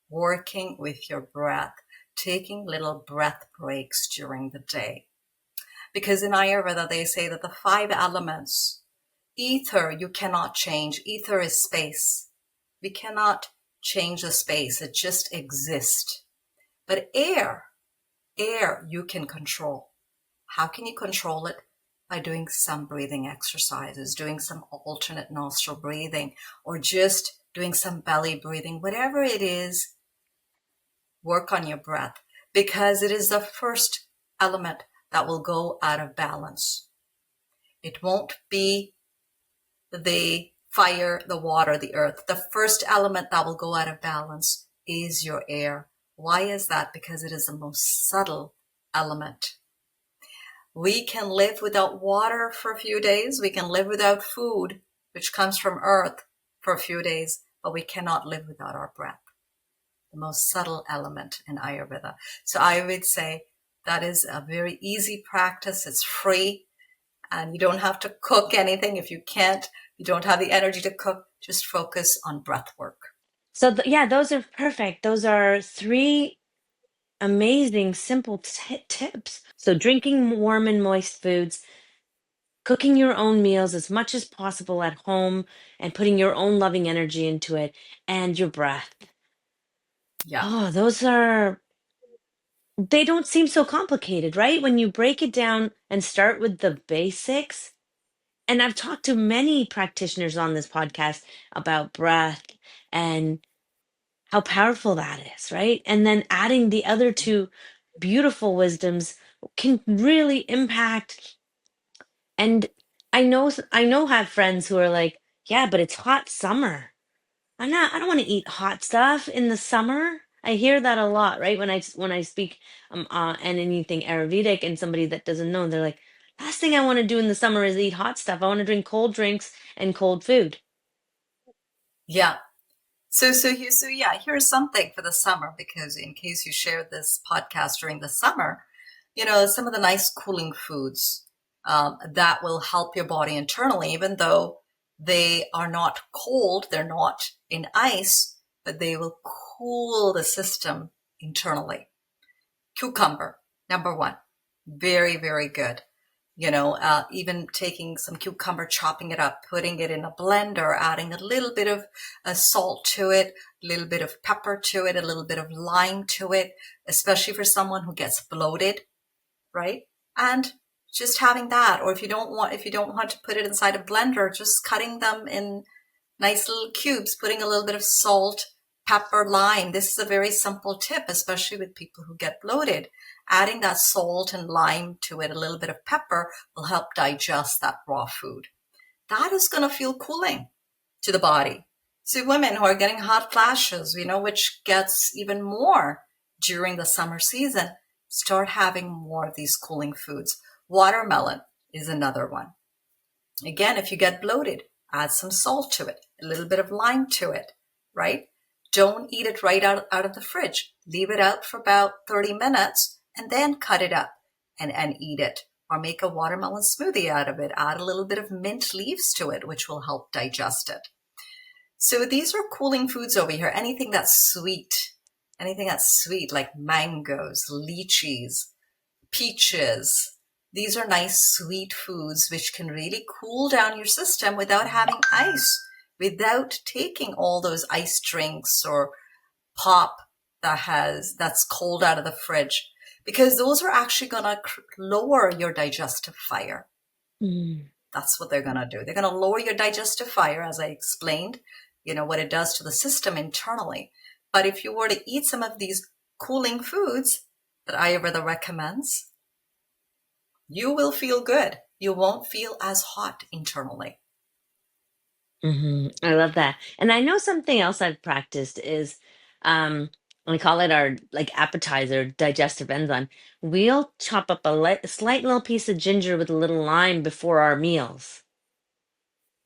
working with your breath, taking little breath breaks during the day. Because in Ayurveda, they say that the five elements, ether, you cannot change. Ether is space. We cannot change the space. It just exists. But air you can control. How can you control it? By doing some breathing exercises, doing some alternate nostril breathing, or just doing some belly breathing, whatever it is, work on your breath because it is the first element that will go out of balance. It won't be the fire, the water, the earth. The first element that will go out of balance is your air. Why is that? Because it is the most subtle element. We can live without water for a few days. We can live without food, which comes from earth, for a few days, but we cannot live without our breath, the most subtle element in Ayurveda. So I would say that is a very easy practice. It's free and you don't have to cook anything. If you don't have the energy to cook, just focus on breath work. So, yeah, those are perfect. Those are three amazing, simple tips. So, drinking warm and moist foods, cooking your own meals as much as possible at home, and putting your own loving energy into it, and your breath. Yeah. Oh, they don't seem so complicated, right? When you break it down and start with the basics. And I've talked to many practitioners on this podcast about breath and how powerful that is, right? And then adding the other two beautiful wisdoms can really impact. And I know have friends who are like, yeah, but it's hot summer. I don't want to eat hot stuff in the summer. I hear that a lot, right? When I speak and anything Ayurvedic, and somebody that doesn't know, they're like, last thing I want to do in the summer is eat hot stuff. I want to drink cold drinks and cold food. Yeah. So here's something for the summer, because in case you share this podcast during the summer, some of the nice cooling foods that will help your body internally, even though they are not cold, they're not in ice, but they will cool the system internally. Cucumber, number one, very, very good. Even taking some cucumber, chopping it up, putting it in a blender, adding a little bit of salt to it, a little bit of pepper to it, a little bit of lime to it, especially for someone who gets bloated, right? And just having that, or if you don't want to put it inside a blender, just cutting them in nice little cubes, putting a little bit of salt, pepper, lime. This is a very simple tip, especially with people who get bloated. Adding that salt and lime to it, a little bit of pepper, will help digest that raw food. That is going to feel cooling to the body. See, women who are getting hot flashes, which gets even more during the summer season, start having more of these cooling foods. Watermelon is another one. Again, if you get bloated, add some salt to it, a little bit of lime to it, right? Don't eat it right out of the fridge. Leave it out for about 30 minutes and then cut it up and eat it. Or make a watermelon smoothie out of it. Add a little bit of mint leaves to it, which will help digest it. So these are cooling foods over here. Anything that's sweet like mangoes, lychees, peaches. These are nice sweet foods which can really cool down your system without having ice, without taking all those ice drinks or pop that's cold out of the fridge, because those are actually going to lower your digestive fire. That's what they're going to do. They're going to lower your digestive fire, as I explained, what it does to the system internally. But if you were to eat some of these cooling foods that Ayurveda recommends, you will feel good. You won't feel as hot internally. I love that. And I know something else I've practiced is, we call it our like appetizer, digestive enzyme. We'll chop up a slight little piece of ginger with a little lime before our meals.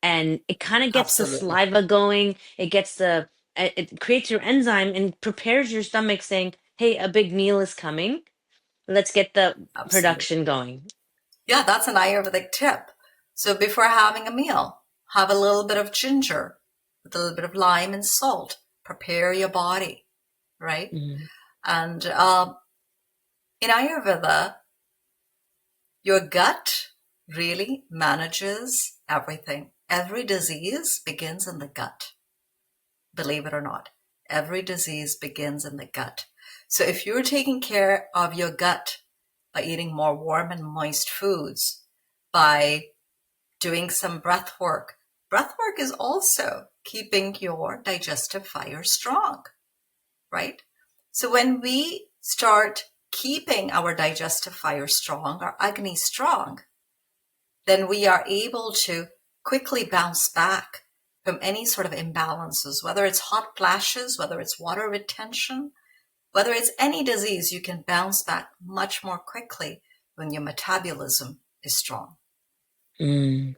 And it kind of gets the Absolutely. saliva going. It creates your enzyme and prepares your stomach, saying, hey, a big meal is coming. Let's get the Absolutely. production going. Yeah, that's an Ayurvedic tip. So before having a meal, have a little bit of ginger with a little bit of lime and salt. Prepare your body, right? Mhm. And in Ayurveda, your gut really manages everything. Every disease begins in the gut. Believe it or not, every disease begins in the gut. So if you're taking care of your gut by eating more warm and moist foods, by doing some breath work is also keeping your digestive fire strong, right? So when we start keeping our digestive fire strong, our Agni strong, then we are able to quickly bounce back from any sort of imbalances, whether it's hot flashes, whether it's water retention, whether it's any disease, you can bounce back much more quickly when your metabolism is strong. Mm.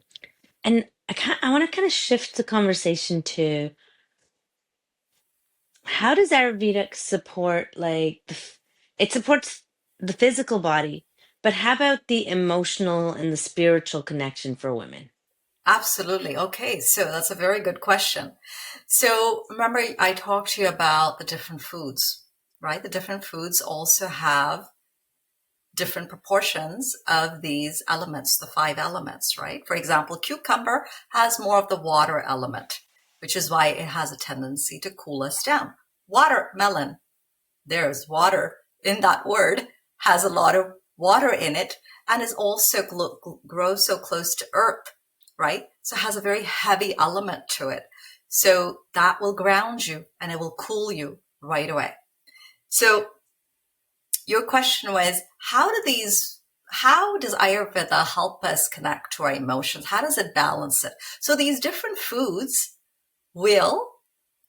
And I want to kind of shift the conversation to how does Ayurvedic support it supports the physical body, but how about the emotional and the spiritual connection for women? Absolutely. Okay, so that's a very good question. So remember, I talked to you about the different foods, right? The different foods also have different proportions of these elements, the 5 elements, right? For example, cucumber has more of the water element, which is why it has a tendency to cool us down. Watermelon, there's water in that word, has a lot of water in it, and is also grows so close to earth, right? So it has a very heavy element to it. So that will ground you and it will cool you right away. So your question was, how does Ayurveda help us connect to our emotions? How does it balance it? So these different foods will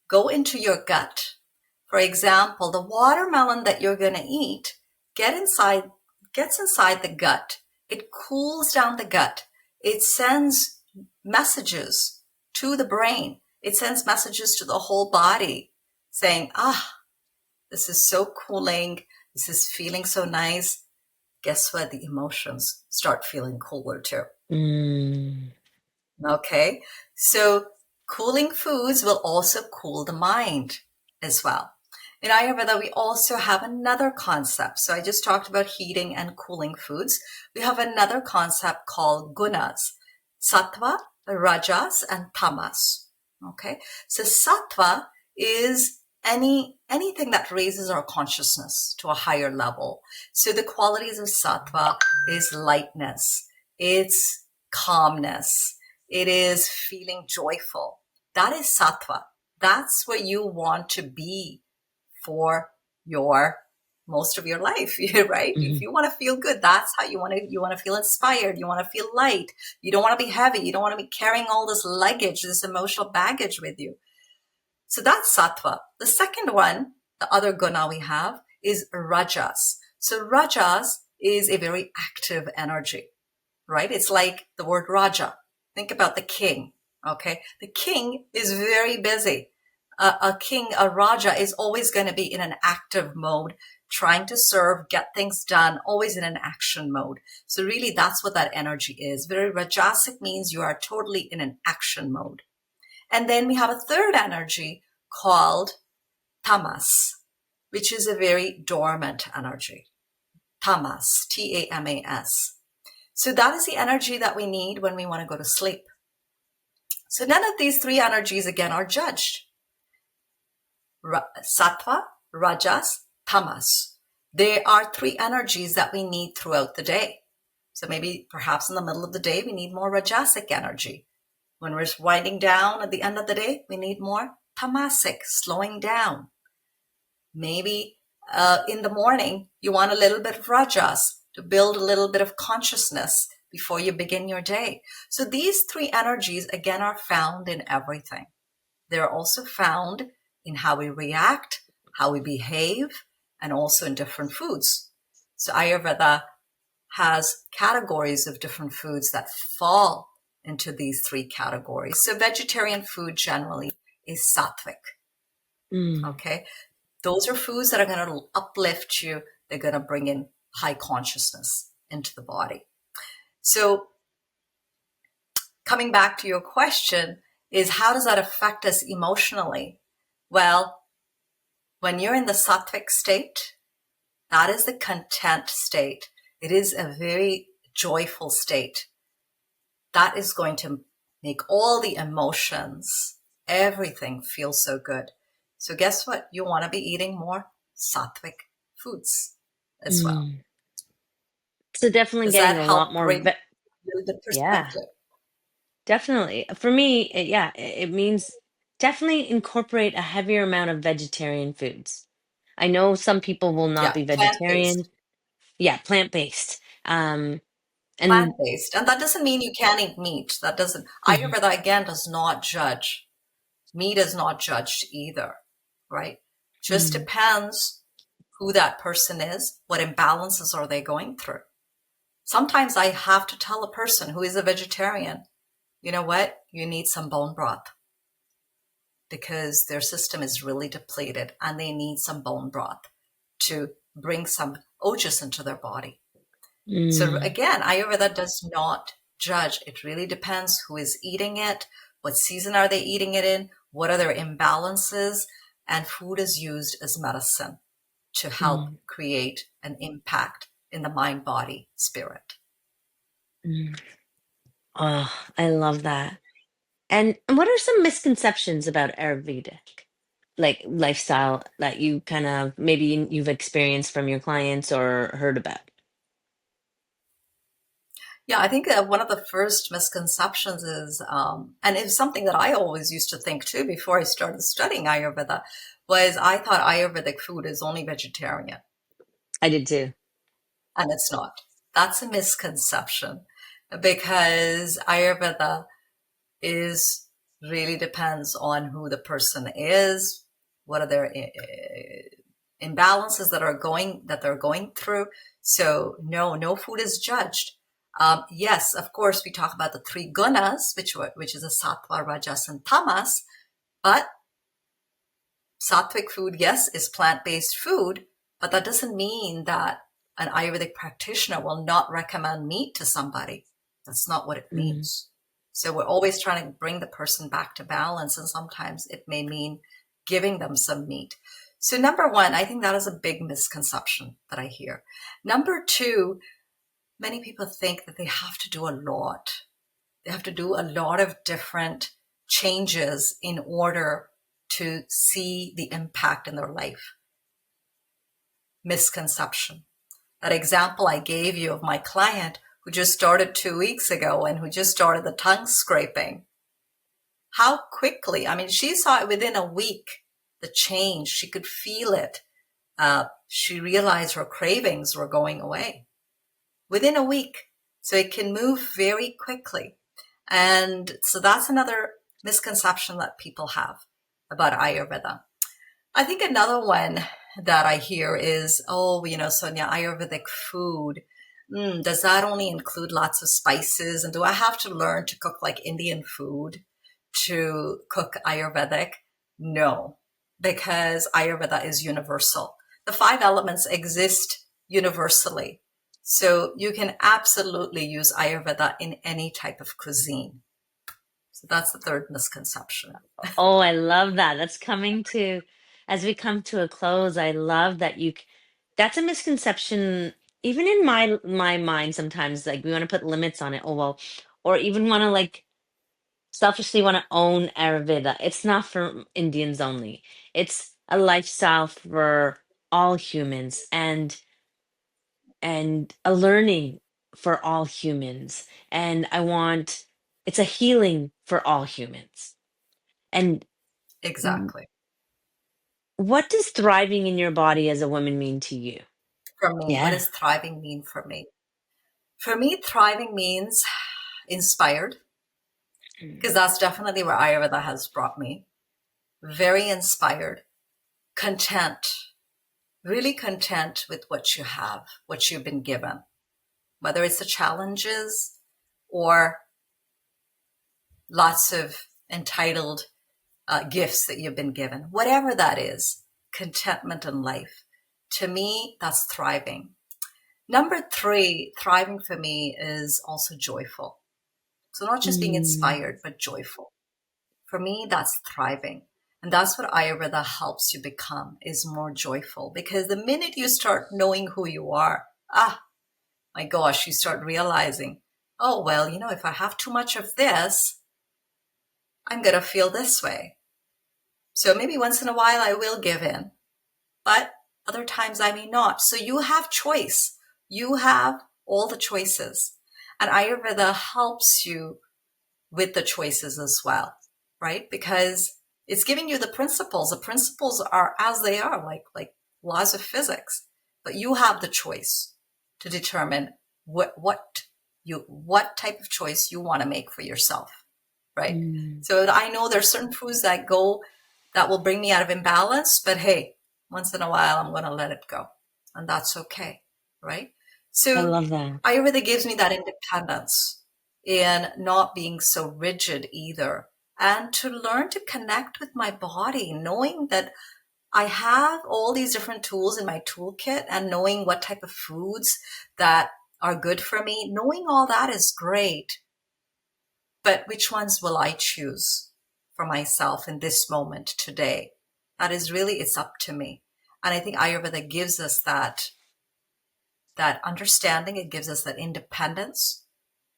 go into your gut. For example, the watermelon that you're going to eat gets inside the gut. It cools down the gut. It sends messages to the brain. It sends messages to the whole body saying, this is so cooling. This is feeling so nice. Guess what? The emotions start feeling cooler too. Mm. Okay. So cooling foods will also cool the mind as well. In Ayurveda, we also have another concept. So I just talked about heating and cooling foods. We have another concept called gunas, sattva, rajas, and tamas. Okay. So sattva is anything that raises our consciousness to a higher level. So the qualities of sattva is lightness. It's calmness. It is feeling joyful. That is sattva. That's what you want to be for your most of your life, right? If Mhm. you want to feel good, that's how you want to feel inspired. You want to feel light. You don't want to be heavy. You don't want to be carrying all this luggage, this emotional baggage with you. So that's sattva. The second one, the other guna we have is rajas. So rajas is a very active energy, right? It's like the word Raja. Think about the king. Okay. The king is very busy. A king, a Raja is always going to be in an active mode, trying to serve, get things done, always in an action mode. So really that's what that energy is. Very Rajasic means you are totally in an action mode. And then we have a third energy called Tamas, which is a very dormant energy. Tamas, Tamas. So that is the energy that we need when we want to go to sleep. So none of these 3 energies, again, are judged. Sattva, Rajas, Tamas. There are 3 energies that we need throughout the day. So maybe perhaps in the middle of the day, we need more Rajasic energy. When we're winding down at the end of the day, we need more Tamasic, slowing down. Maybe in the morning, you want a little bit of Rajas to build a little bit of consciousness before you begin your day. So these 3 energies, again, are found in everything. They're also found in how we react, how we behave, and also in different foods. So Ayurveda has categories of different foods that fall into these 3 categories. So vegetarian food generally is sattvic. Mm. Okay. Those are foods that are going to uplift you. They're going to bring in high consciousness into the body. So coming back to your question is, how does that affect us emotionally? Well, when you're in the sattvic state, that is the content state. It is a very joyful state. That is going to make all the emotions, everything feel so good. So guess what? You want to be eating more sattvic foods as well. Mm. So definitely Does getting that a help lot more bring a little bit yeah, perspective? definitely. For me, it means definitely incorporate a heavier amount of vegetarian foods. I know some people will not Yeah, be vegetarian. plant-based. Yeah, plant-based. And Plant-based. And that doesn't mean you can't eat meat. That doesn't, Mhm. Ayurveda again does not judge. Meat is not judged either, right? Just Mm. depends who that person is, what imbalances are they going through. Sometimes I have to tell a person who is a vegetarian, you know what? You need some bone broth because their system is really depleted and they need some bone broth to bring some ojas into their body. So Mm, again, Ayurveda does not judge. It really depends who is eating it, what season are they eating it in, what are their imbalances, and food is used as medicine to help mm, create an impact in the mind, body, spirit. mm. Oh, I love that. And what are some misconceptions about Ayurvedic, like lifestyle that you kind of maybe you've experienced from your clients or heard about? Yeah, I think one of the first misconceptions is, and it's something that I always used to think too before I started studying Ayurveda, was I thought Ayurvedic food is only vegetarian, I did too. and it's not. That's a misconception because Ayurveda is really depends on who the person is, what are their imbalances that they're going through. So no food is judged. Yes, of course, we talk about the three gunas, which is a sattva, rajas, and tamas. But sattvic food, yes, is plant-based food, but that doesn't mean that an Ayurvedic practitioner will not recommend meat to somebody. That's not what it Mm, means. So we're always trying to bring the person back to balance, and sometimes it may mean giving them some meat. So number one, I think that is a big misconception that I hear. Number two, many people think that they have to do a lot. They have to do a lot of different changes in order to see the impact in their life. Misconception. That example I gave you of my client who just started 2 weeks ago and who just started the tongue scraping. How quickly, I mean, she saw it within a week, the change. She could feel it. She realized her cravings were going away within a week. So it can move very quickly. And so that's another misconception that people have about Ayurveda. I think another one that I hear is, oh, Sonia, Ayurvedic food. Does that only include lots of spices? And do I have to learn to cook like Indian food to cook Ayurvedic? No, because Ayurveda is universal. The five elements exist universally. So you can absolutely use Ayurveda in any type of cuisine. So that's the third misconception. Oh, I love that. That's coming to, as we come to a close, I love that that's a misconception, even in my mind sometimes, like we want to put limits on it. Oh, well, or even want to like selfishly want to own Ayurveda. It's not for Indians only. It's a lifestyle for all humans and a learning for all humans. And it's a healing for all humans. And Exactly. what does thriving in your body as a woman mean to you? For me, what Yeah. does thriving mean for me? For me, thriving means inspired, because Mm. that's definitely where Ayurveda has brought me. Very inspired, content, really content with what you have, what you've been given, whether it's the challenges or lots of entitled gifts that you've been given, whatever that is, contentment in life. To me, that's thriving. Number three, thriving for me is also joyful. So not just being Mm. inspired, but joyful. For me, that's thriving. And that's what Ayurveda helps you become, is more joyful. Because the minute you start knowing who you are, my gosh, you start realizing, oh, well, if I have too much of this, I'm going to feel this way. So maybe once in a while I will give in, but other times I may not. So you have choice. You have all the choices. And Ayurveda helps you with the choices as well, right? Because it's giving you the principles. The principles are as they are, like laws of physics. But you have the choice to determine what type of choice you want to make for yourself, right? Mm. So I know there's certain foods that will bring me out of imbalance, but hey, once in a while I'm going to let it go, and that's okay, right? I So love that. Ayurveda gives me that independence in not being so rigid either, and to learn to connect with my body, knowing that I have all these different tools in my toolkit, and knowing what type of foods that are good for me. Knowing all that is great, but which ones will I choose for myself in this moment today? That is really, it's up to me. And I think Ayurveda gives us that understanding. It gives us that independence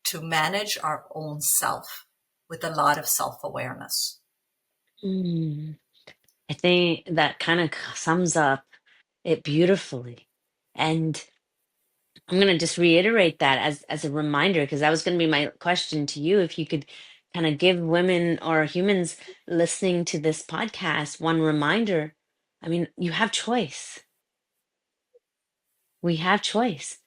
to manage our own self with a lot of self-awareness. Mm. I think that kind of sums up it beautifully. And I'm going to just reiterate that as a reminder, because that was going to be my question to you. If you could kind of give women or humans listening to this podcast one reminder. I mean, you have choice. We have choice.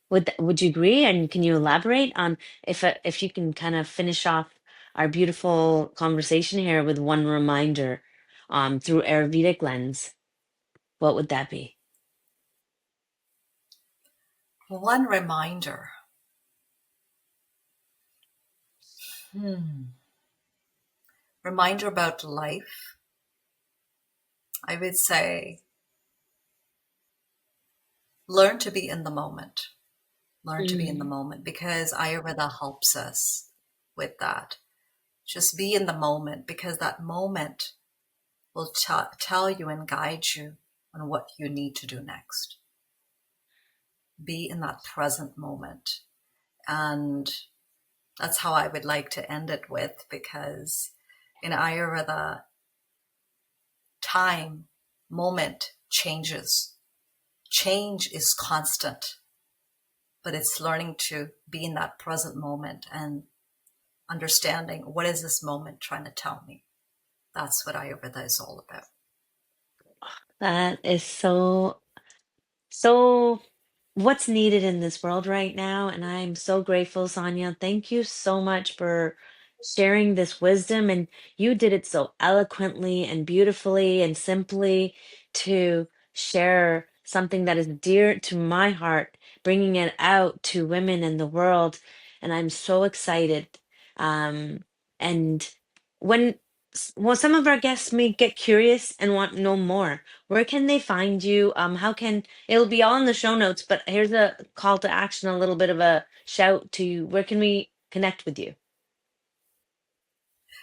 Would you agree? And can you elaborate on if you can kind of finish off our beautiful conversation here with one reminder through Ayurvedic lens? What would that be? One reminder. Reminder about life. I would say learn to be in the moment. Learn to be in the Mm, moment, because Ayurveda helps us with that. Just be in the moment, because that moment will tell you and guide you on what you need to do next. Be in that present moment. And that's how I would like to end it with, because in Ayurveda, time, moment changes. Change is constant, but it's learning to be in that present moment and understanding, what is this moment trying to tell me? That's what Ayurveda is all about. that is so what's needed in this world right now. And I'm so grateful, Sonia. Thank you so much for sharing this wisdom. And you did it so eloquently and beautifully and simply to share something that is dear to my heart, bringing it out to women in the world. And I'm so excited. Um, and when well, some of our guests may get curious and want to know more, where can they find you? How can It'll be all in the show notes, but here's a call to action, a little bit of a shout to you. Where can we connect with you?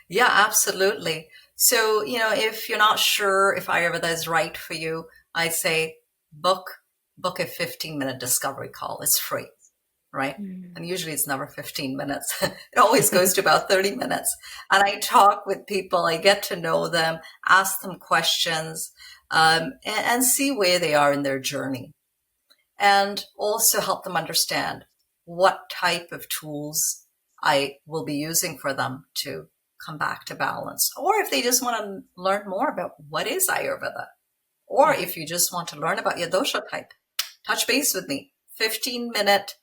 Yeah, absolutely. So, if you're not sure if Ayurveda is right for you, I'd say book book a 15-minute discovery call. It's free, right? Mm. And usually it's never 15 minutes. It always goes to about 30 minutes. And I talk with people, I get to know them, ask them questions, and see where they are in their journey, and also help them understand what type of tools I will be using for them to come back to balance. Or if they just want to learn more about what is Ayurveda, or Yeah. if you just want to learn about your dosha type, touch base with me. 15-minute,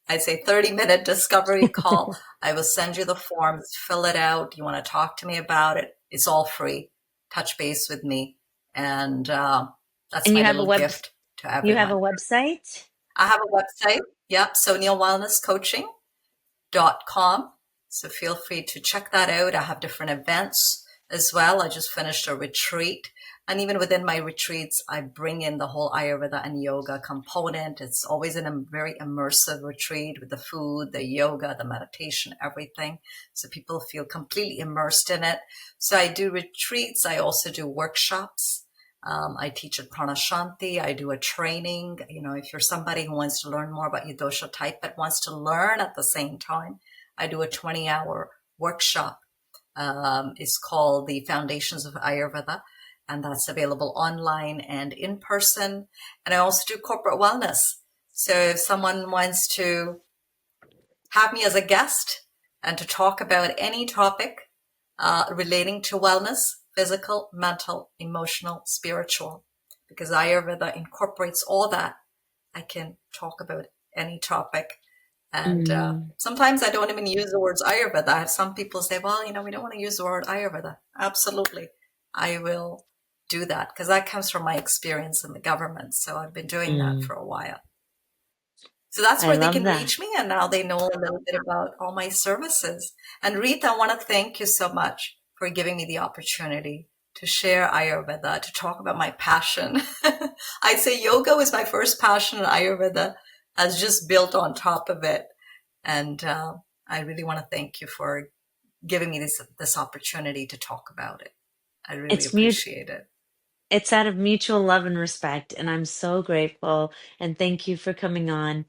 I'd say 30-minute discovery call. I will send you the forms, fill it out. You want to talk to me about it? It's all free. Touch base with me. And that's And my little gift to you have a everyone. website? I have a website. Yep, soniawellnesscoaching.com. So feel free to check that out. I have different events as well. I just finished a retreat. And even within my retreats, I bring in the whole Ayurveda and yoga component. It's always in a very immersive retreat with the food, the yoga, the meditation, everything. So people feel completely immersed in it. So I do retreats. I also do workshops. I teach at Pranashanti. I do a training. If you're somebody who wants to learn more about your dosha type, but wants to learn at the same time, I do a 20-hour workshop. It's called the Foundations of Ayurveda, and that's available online and in person. And I also do corporate wellness. So if someone wants to have me as a guest and to talk about any topic relating to wellness, physical, mental, emotional, spiritual, because Ayurveda incorporates all that. I can talk about any topic. And Mm, sometimes I don't even use the words Ayurveda. I have some people say, well, we don't want to use the word Ayurveda. Absolutely. I will do that, because that comes from my experience in the government. So I've been doing that mm. for a while. So that's I where they love can that. reach me. And now they know a little bit about all my services. And Rita, I want to thank you so much for giving me the opportunity to share Ayurveda, to talk about my passion. I'd say yoga was my first passion, and Ayurveda has just built on top of it. And I really want to thank you for giving me this opportunity to talk about it. I really It's mute. appreciate it. It's out of mutual love and respect, and I'm so grateful. And thank you for coming on.